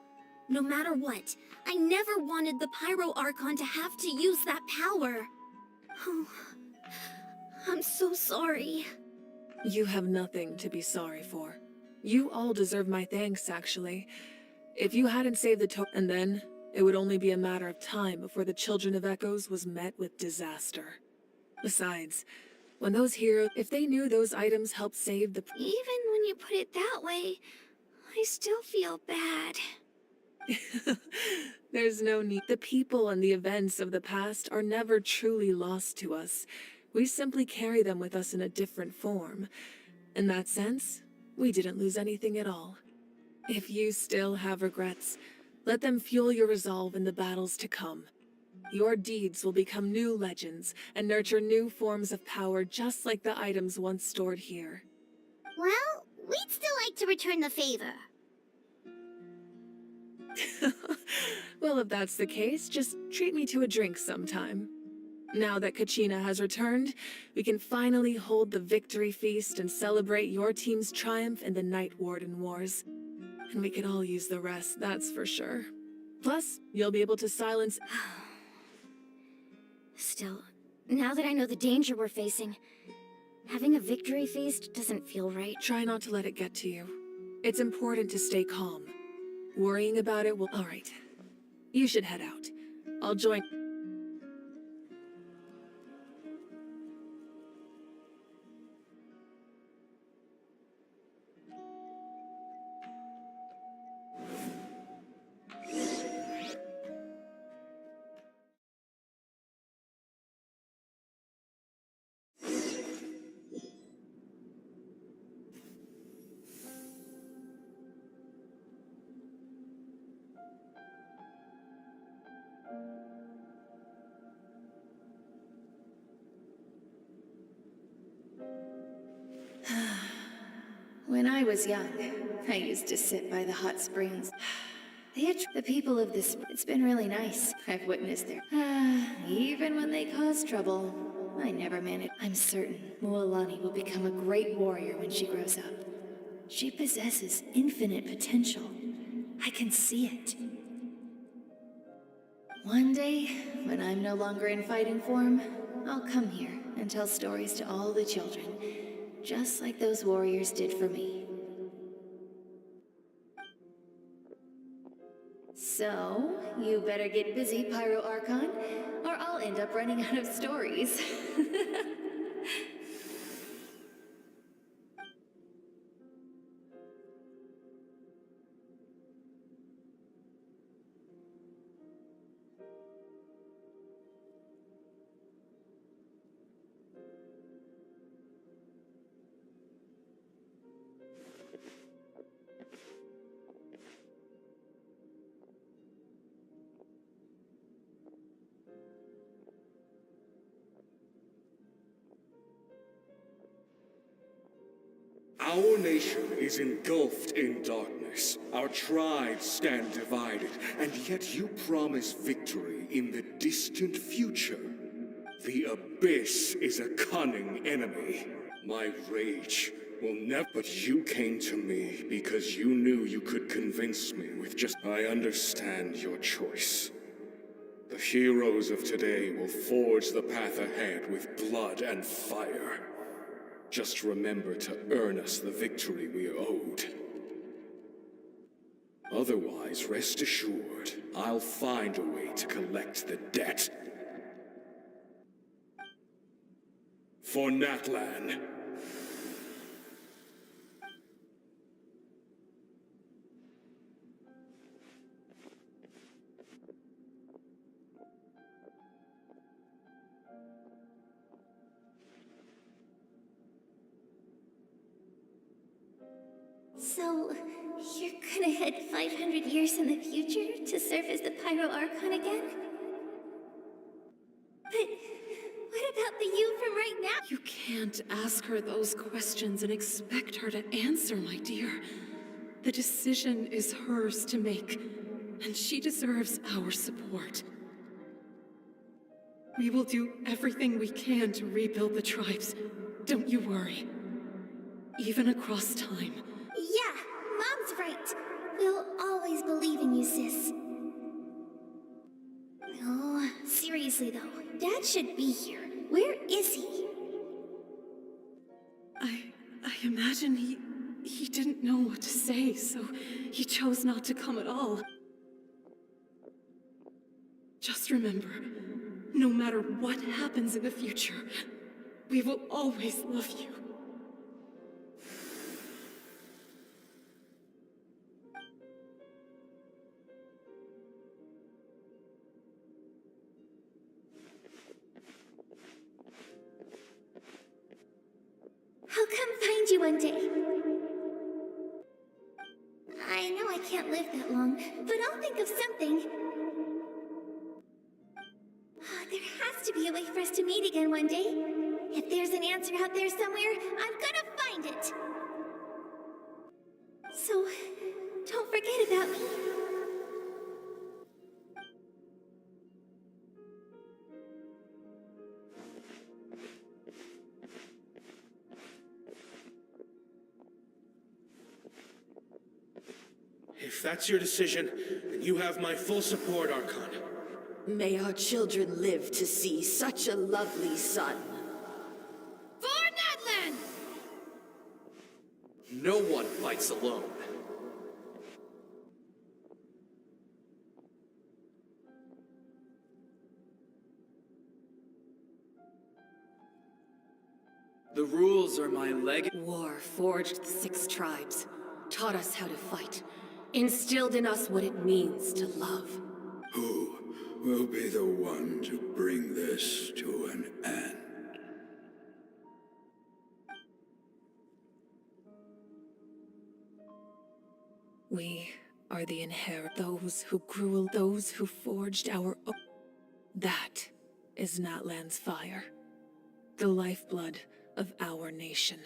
No matter what, I never wanted the Pyro Archon to have to use that power. Oh, I'm so sorry. You have nothing to be sorry for. You all deserve my thanks, actually. If you hadn't saved the and then, it would only be a matter of time before the Children of Echoes was met with disaster. Besides, when those heroes, if they knew those items helped save the... Even when you put it that way, I still feel bad. There's no need. The people and the events of the past are never truly lost to us. We simply carry them with us in a different form. In that sense, we didn't lose anything at all. If you still have regrets, let them fuel your resolve in the battles to come. Your deeds will become new legends and nurture new forms of power just like the items once stored here. Well, we'd still like to return the favor. Well, if that's the case, just treat me to a drink sometime. Now that Kachina has returned, we can finally hold the victory feast and celebrate your team's triumph in the Night Warden Wars. And we could all use the rest, that's for sure. Plus, you'll be able to silence... Still, now that I know the danger we're facing, having a victory feast doesn't feel right. Try not to let it get to you. It's important to stay calm. Worrying about it will... All right. You should head out. I'll join... When I was young, I used to sit by the hot springs. The people of this... It's been really nice. I've witnessed their... even when they cause trouble, I never managed. I'm certain Mualani will become a great warrior when she grows up. She possesses infinite potential. I can see it. One day, when I'm no longer in fighting form, I'll come here and tell stories to all the children, just like those warriors did for me. So, you better get busy, Pyro Archon, or I'll end up running out of stories. Our nation is engulfed in darkness. Our tribes stand divided, and yet you promise victory in the distant future. The Abyss is a cunning enemy. My rage will never... But you came to me because you knew you could convince me with just... I understand your choice. The heroes of today will forge the path ahead with blood and fire. Just remember to earn us the victory we are owed. Otherwise, rest assured, I'll find a way to collect the debt. For Natlan, So, you're gonna head 500 years in the future to serve as the Pyro Archon again? But what about the you from right now? You can't ask her those questions and expect her to answer, my dear. The decision is hers to make, and she deserves our support. We will do everything we can to rebuild the tribes. Don't you worry. Even across time. Yeah, Mom's right. We'll always believe in you, sis. Oh, seriously though, Dad should be here. Where is he? I imagine he didn't know what to say, so he chose not to come at all. Just remember, no matter what happens in the future, we will always love you. I'll come find you one day. I know I can't live that long, but I'll think of something. There has to be a way for us to meet again one day. If there's an answer out there somewhere, I'm gonna find it. So, don't forget about me. If that's your decision, then you have my full support, Arcon. May our children live to see such a lovely son. For Natlan! No one fights alone. The rules are my leg. War forged the 6 tribes, taught us how to fight, instilled in us what it means to love. Who will be the one to bring this to an end? We are the inherit, those who grew, those who forged our own. That is Natlan's fire, the lifeblood of our nation.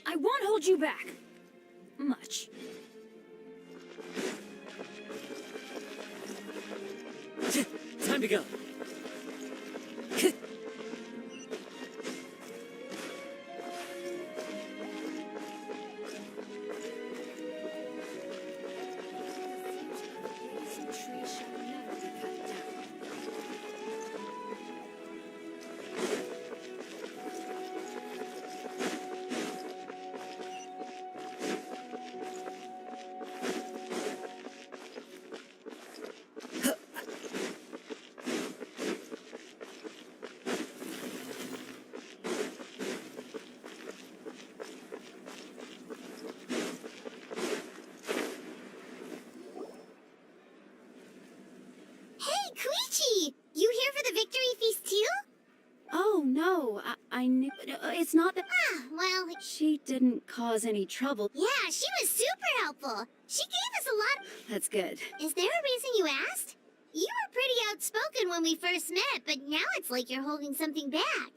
I won't hold you back. Much. Time to go. Hey, Koichi! You here for the victory feast too? Oh, no, I knew. It's not that. Ah, well, She didn't cause any trouble. yeah, she was super helpful. She gave us a lot. That's good. Is there a reason you asked? You were pretty outspoken when we first met, but now it's like you're holding something back.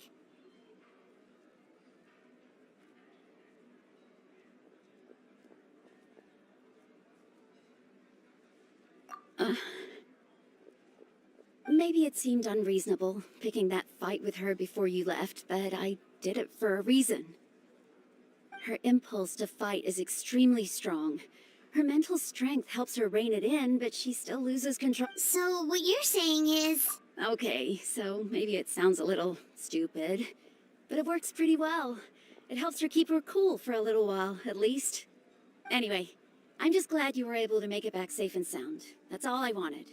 Maybe it seemed unreasonable, picking that fight with her before you left, but I did it for a reason. Her impulse to fight is extremely strong. Her mental strength helps her rein it in, but she still loses control. So what you're saying is... Okay, so maybe it sounds a little stupid, but it works pretty well. It helps her keep her cool for a little while, at least. Anyway, I'm just glad you were able to make it back safe and sound. That's all I wanted.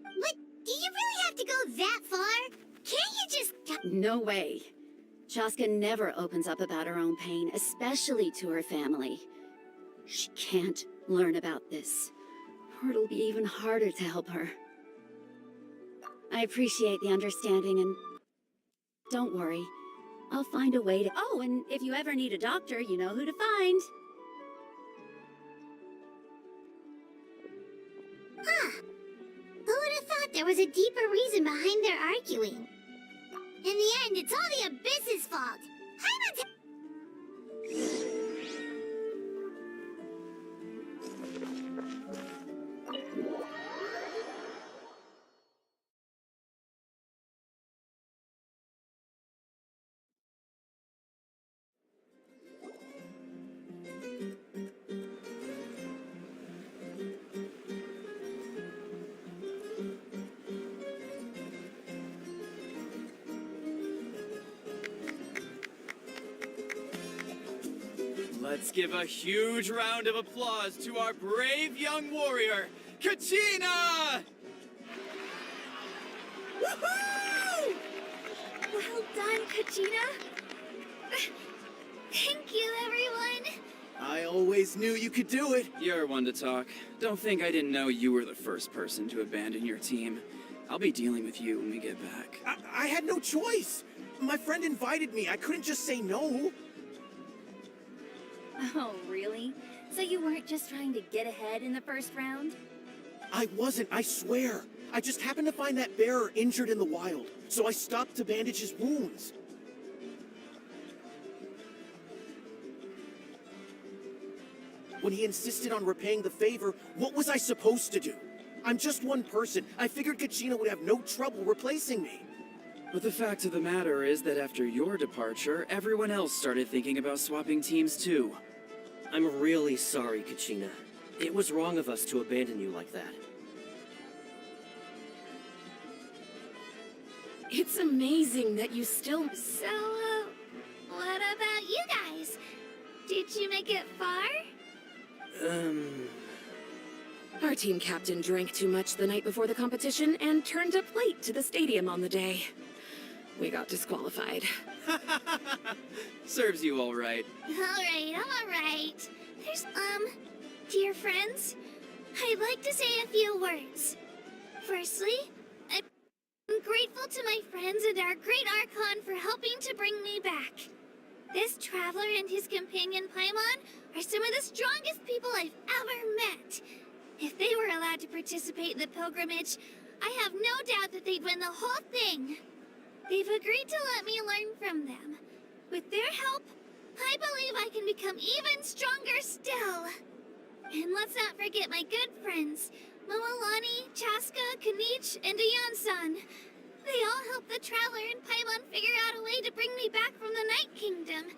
But do you really have to go that far? Can't you just... No way. Chaska never opens up about her own pain, especially to her family. She can't learn about this, or it'll be even harder to help her. I appreciate the understanding, and don't worry. I'll find a way to... Oh, and if you ever need a doctor, you know who to find. Huh. Who would have thought there was a deeper reason behind their arguing? In the end, it's all the Abyss's fault. Let's give a huge round of applause to our brave young warrior, Kachina! Woohoo! Well done, Kachina. Thank you, everyone. I always knew you could do it. You're one to talk. Don't think I didn't know you were the first person to abandon your team. I'll be dealing with you when we get back. I had no choice. My friend invited me. I couldn't just say no. Oh, really? So you weren't just trying to get ahead in the first round? I wasn't, I swear. I just happened to find that bearer injured in the wild, so I stopped to bandage his wounds. When he insisted on repaying the favor, what was I supposed to do? I'm just one person. I figured Kachina would have no trouble replacing me. But the fact of the matter is that after your departure, everyone else started thinking about swapping teams too. I'm really sorry, Kachina. It was wrong of us to abandon you like that. It's amazing that you still... So, what about you guys? Did you make it far? Our team captain drank too much the night before the competition and turned up late to the stadium on the day. We got disqualified. Serves you all right. All right. There's, dear friends, I'd like to say a few words. Firstly, I'm grateful to my friends and our great Arcon for helping to bring me back. This traveler and his companion Paimon are some of the strongest people I've ever met. If they were allowed to participate in the pilgrimage, I have no doubt that they'd win the whole thing. They've agreed to let me learn from them. With their help, I believe I can become even stronger still. And let's not forget my good friends, Moalani, Chaska, Kanich, and Ayan-san. They all helped the Traveler and Paimon figure out a way to bring me back from the Night Kingdom.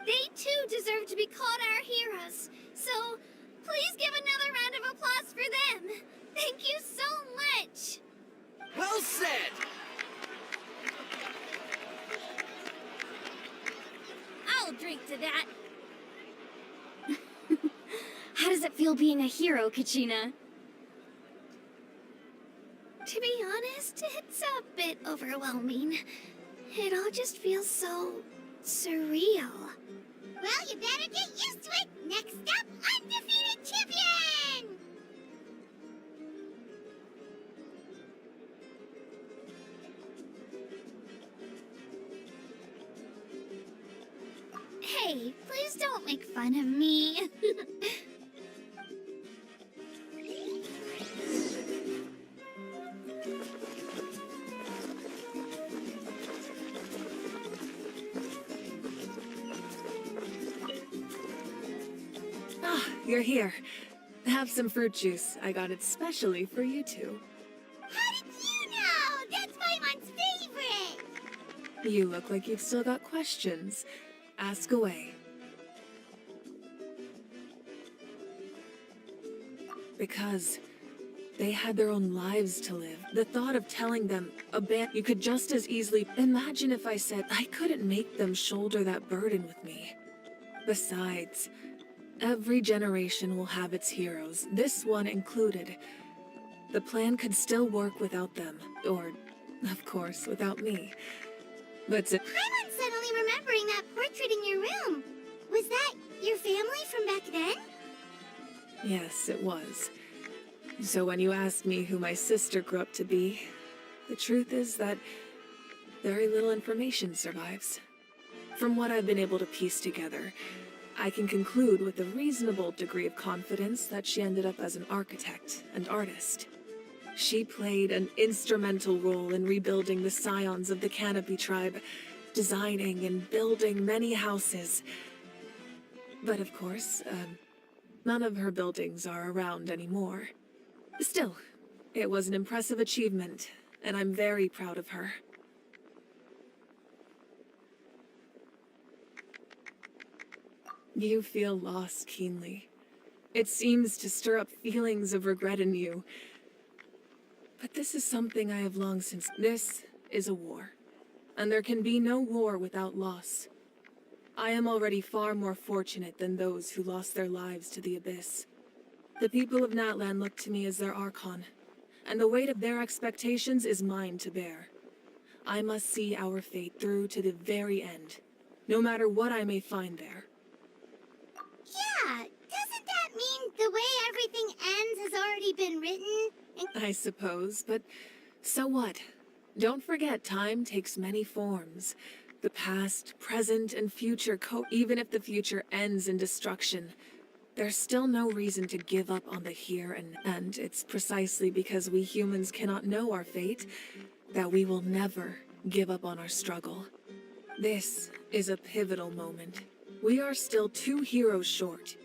They too deserve to be called our heroes, so please give another round of applause for them. Thank you so much. Well said! I'll drink to that. How does it feel being a hero, Kachina? To be honest, it's a bit overwhelming. It all just feels so surreal. Well, you better get used to it. Next up, undefeated champion! Hey, please don't make fun of me. you're here. Have some fruit juice. I got it specially for you two. How did you know? That's Paimon's favorite! You look like you've still got questions. Ask away. Because they had their own lives to live. The thought of telling them, you could just as easily imagine if I said I couldn't make them shoulder that burden with me. Besides, every generation will have its heroes, this one included. The plan could still work without them, or, of course, without me. But Paimon's suddenly remembering that portrait in your room. Was that your family from back then? yes, it was. So when you asked me who my sister grew up to be, the truth is that very little information survives. From what I've been able to piece together, I can conclude with a reasonable degree of confidence that she ended up as an architect and artist. She played an instrumental role in rebuilding the scions of the Canopy tribe, designing and building many houses. But of course, none of her buildings are around anymore. Still, it was an impressive achievement, and I'm very proud of her. You feel loss keenly. It seems to stir up feelings of regret in you. But this is something I have long since. This is a war, and there can be no war without loss. I am already far more fortunate than those who lost their lives to the Abyss. The people of Natlan look to me as their Arcon, and the weight of their expectations is mine to bear. I must see our fate through to the very end, no matter what I may find there. Yeah, doesn't that mean the way everything ends has already been written? I suppose, but so what? Don't forget, time takes many forms. The past, present, and future even if the future ends in destruction, there's still no reason to give up on the here and it's precisely because we humans cannot know our fate that we will never give up on our struggle. This is a pivotal moment. We are still 2 heroes short.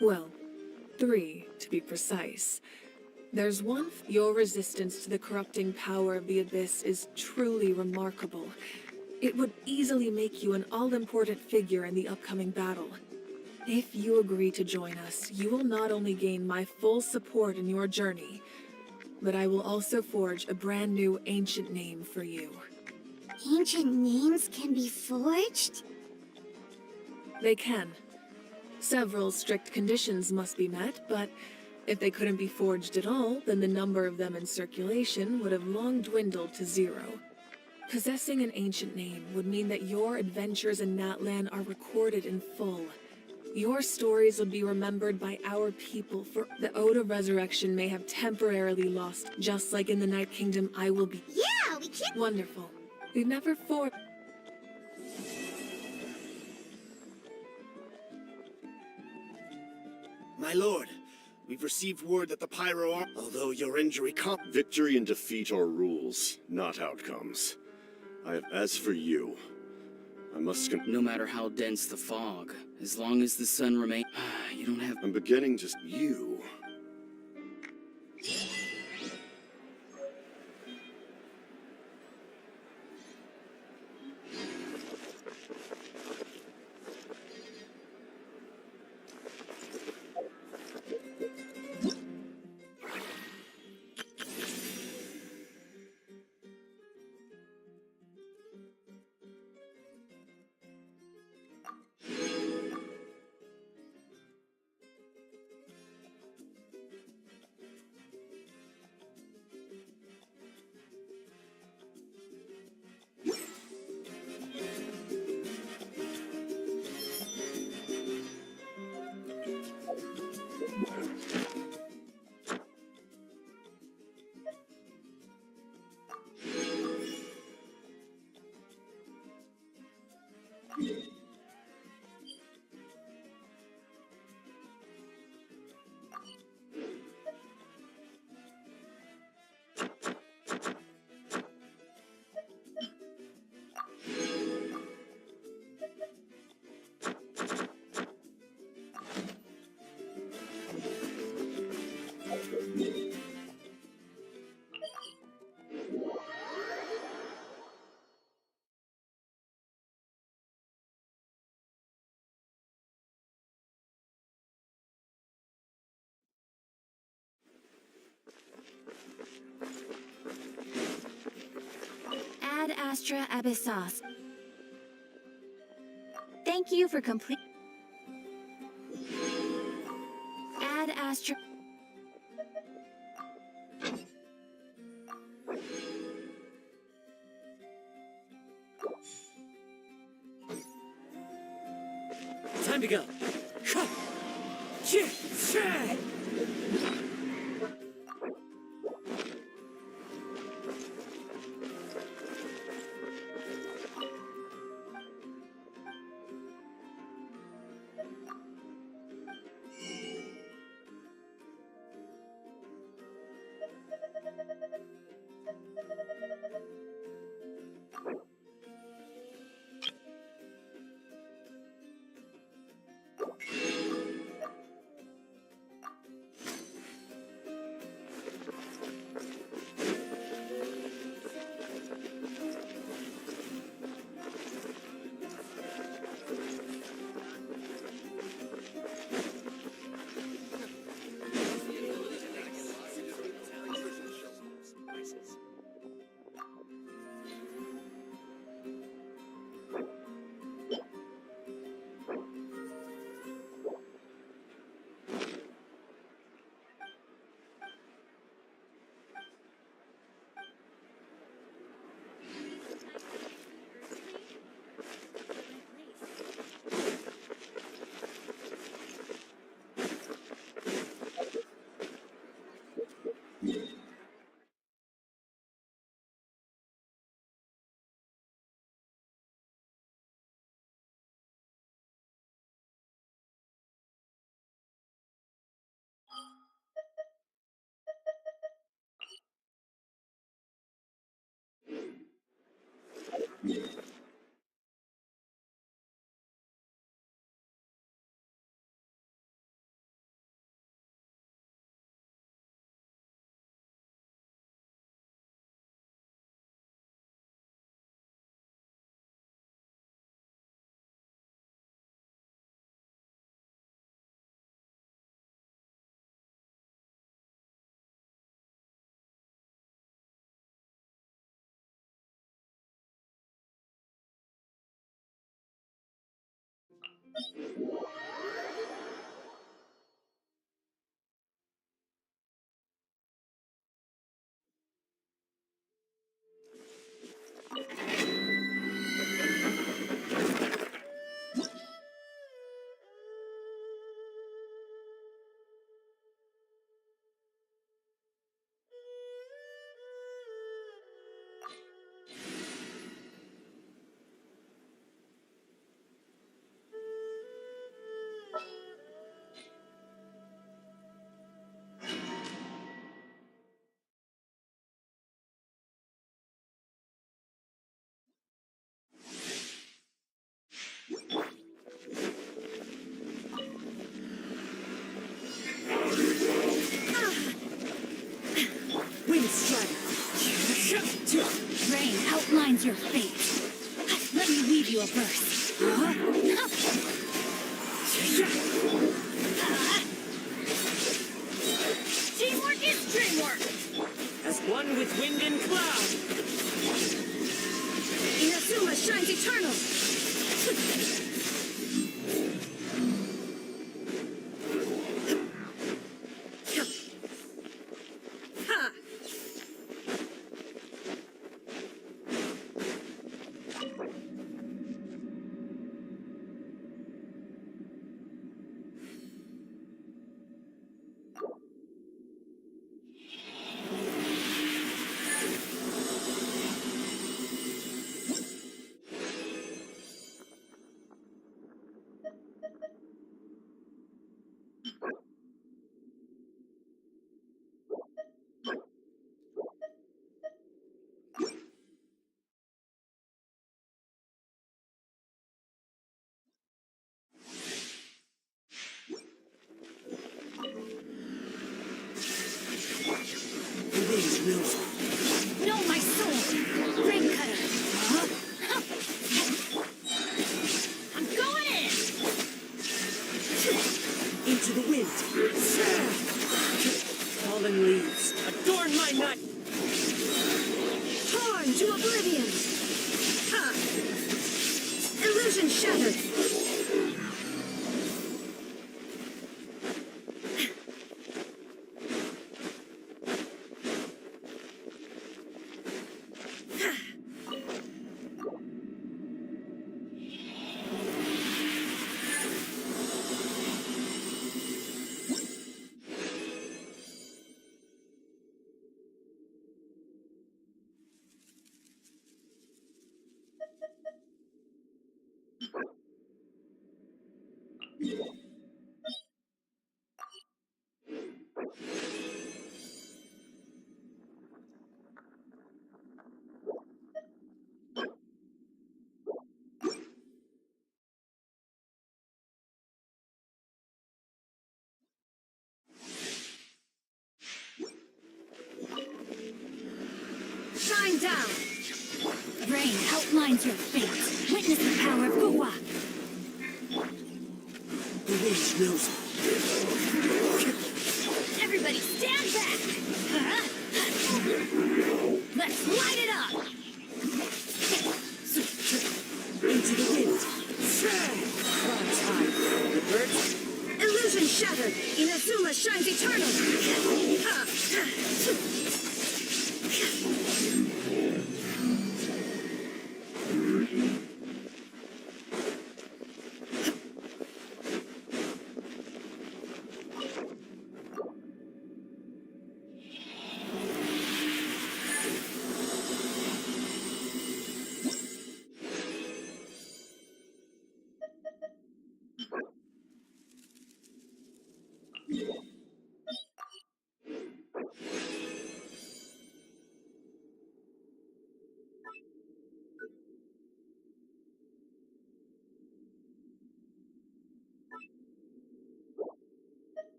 Well, 3 to be precise. There's one. Your resistance to the corrupting power of the Abyss is truly remarkable. It would easily make you an all-important figure in the upcoming battle. If you agree to join us, you will not only gain my full support in your journey, but I will also forge a brand new ancient name for you. Ancient names can be forged? They can. Several strict conditions must be met, but if they couldn't be forged at all, then the number of them in circulation would have long dwindled to 0. Possessing an ancient name would mean that your adventures in Natlan are recorded in full. Your stories would be remembered by our people, for the Ode of Resurrection may have temporarily lost, just like in the Night Kingdom I will be. Yeah, we can. Wonderful. We've never My lord, we've received word that the Pyro are... Although your injury Victory and defeat are rules, not outcomes. As for you, I must No matter how dense the fog, as long as the sun remains... you don't have... I'm beginning to... You... Astra Abyssos. Thank you for complete. Ad Astra. Time to go. Rain outlines your fate. Let me weave you a verse. Teamwork is dreamwork! As one with wind and cloud. Inazuma shines eternal! Know my soul! Rain cutter! I'm going in! Into the wind. Fallen leaves, adorn my night. Torn to oblivion! Ha! Illusion shattered! Shine down! Rain outlines your fate. Witness the power of Guwa. The wind knows. Everybody stand back! Huh? Let's light it up! Into the wind. Rise high. The birds. Illusion shattered! Inazuma shines eternal!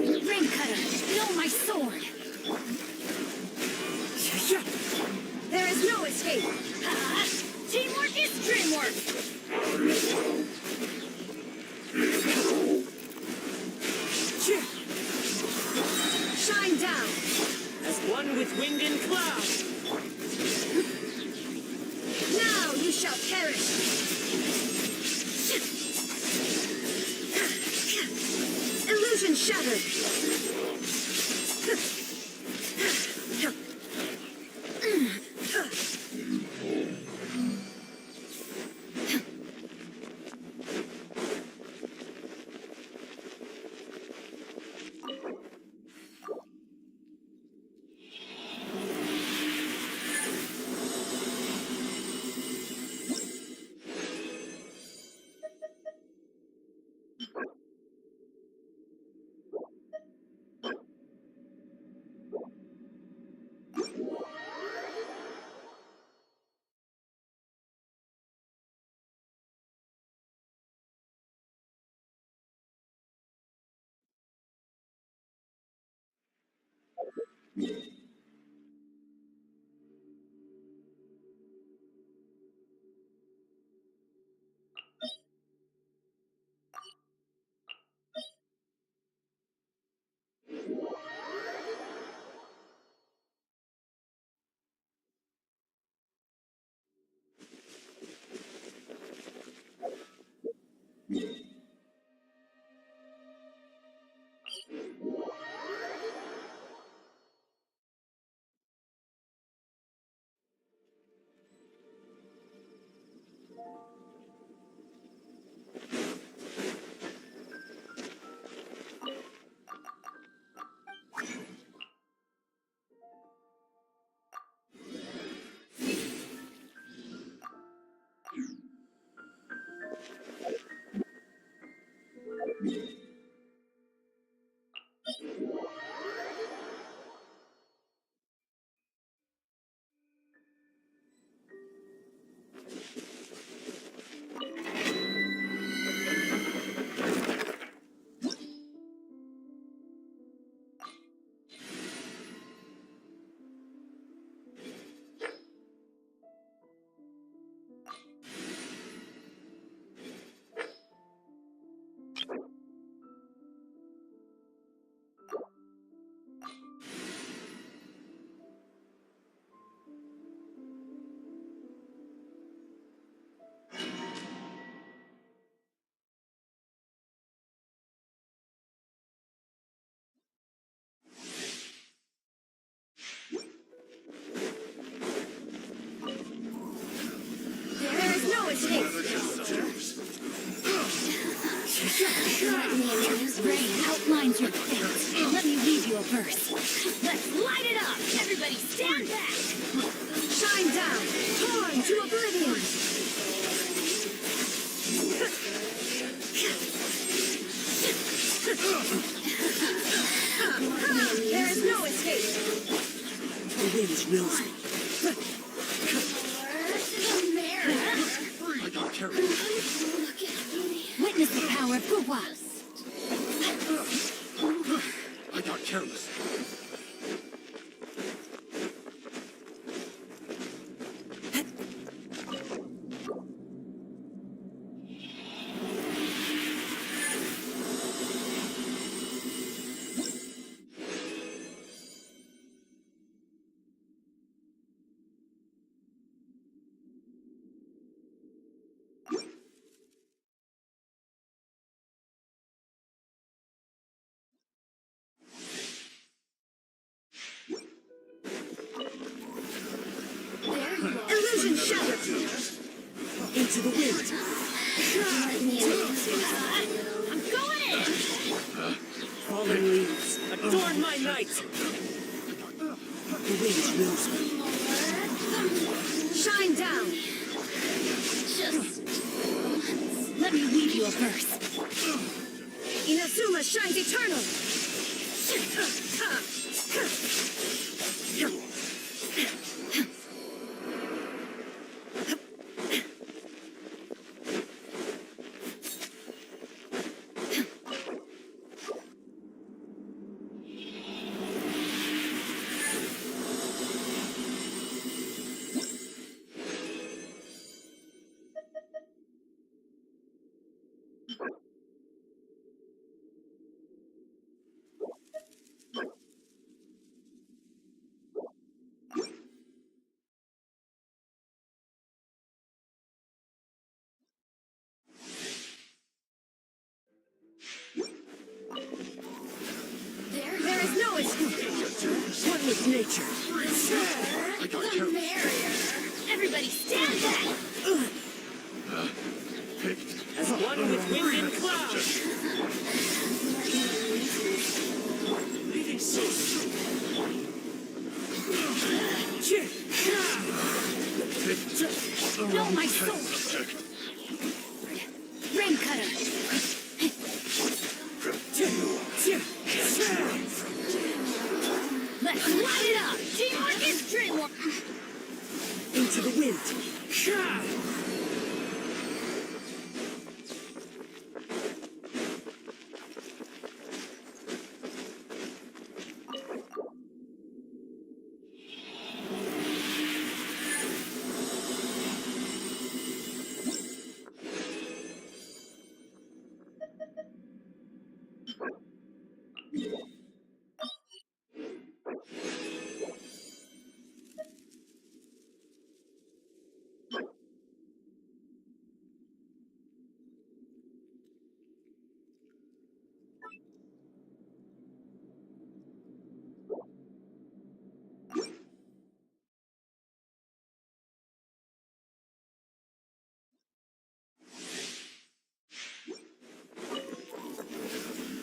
Rain cutter, know my sword! There is no escape! Teamwork is dreamwork! Shine down! As one with wind and cloud! Now you shall perish! Illusion shattered! escape. Rain outlines your fate. Let me read you a verse. Let's light it up. Everybody stand back. Shine down. Torn to oblivion. There is no escape. The wind knows me. I got carried. Witness the power of Fuwa. I got careless. Illusion shattered. Into the wind. I'm going in. Fallen leaves, adorn my night. The wind knows me. Shine down. Just let me read you a verse. Inazuma shines eternal. There is no escape. One with nature. I got careless. Everybody stand back. As one with wind and cloud. Leaving so soon. No, my soul. Rain cutter. Let's light it up. Teamwork is dreamwork. Into the wind.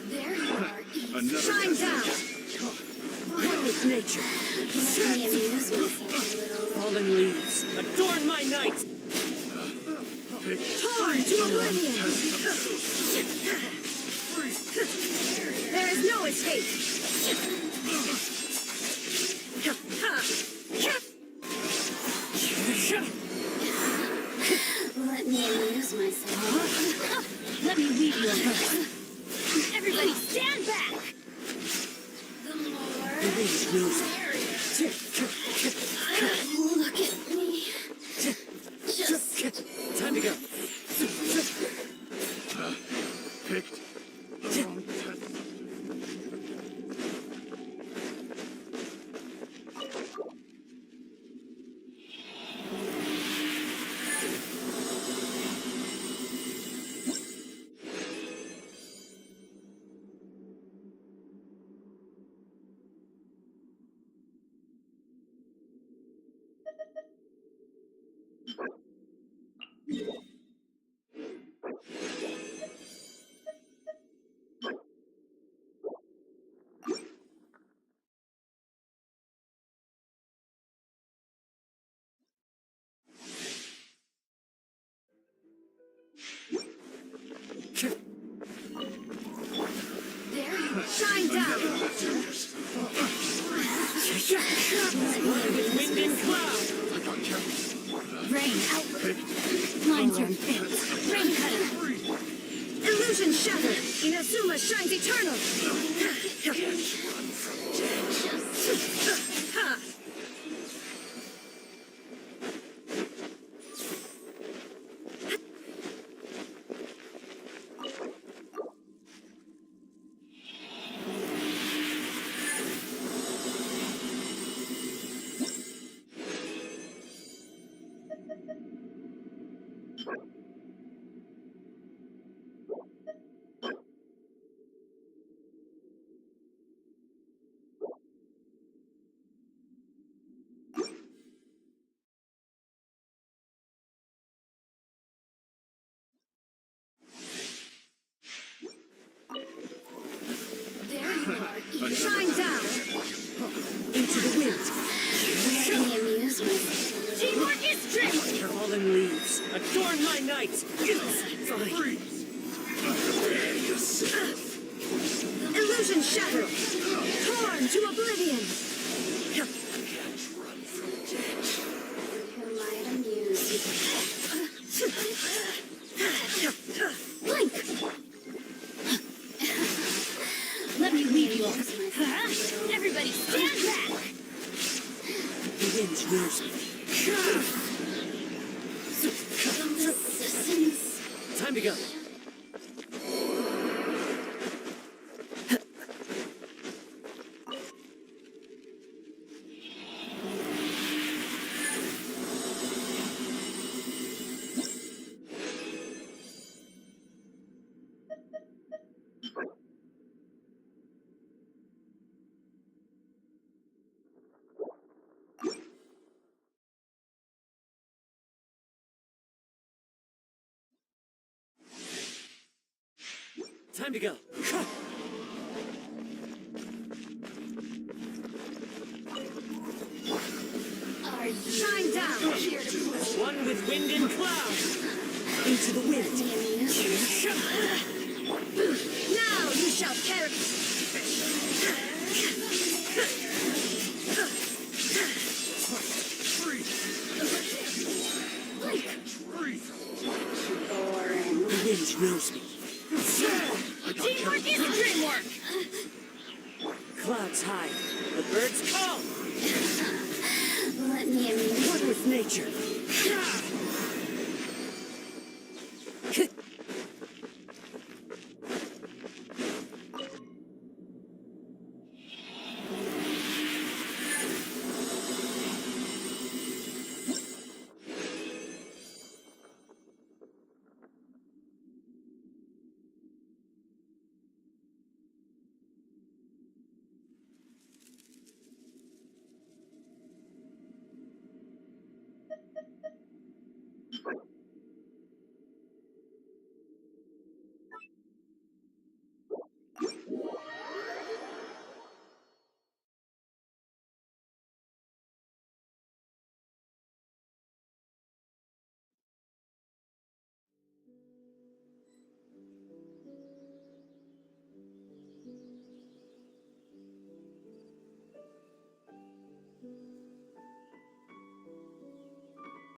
There you are. Another Shine down. One with nature. Fallen leaves, adorn my night. Torn to oblivion. There is no escape. Let me amuse myself. Let me read you a verse. Everybody stand back. The wind knows me. Look at me. Just Time to go. Picked the wrong test. There you are. Shine down! With wind and cloud! Rain outward. Lines your fits. Rain cutter. Illusion shattered. Inazuma shines eternal. There you are. Shine down. Into the wind. Where the amusement? Teamwork is strength. Fallen leaves, adorn my night! Illusion shattered. Torn to oblivion. Who might amuse Blink. Let me weave you off. Everybody stand back! The wind knows me. Time to go. Time to go. Are you shine down? One with wind and cloud. Into the wind. Now you shall perish. The wind knows me. Teamwork is dreamwork. Clouds high. The birds call. Let me amuse. One with nature.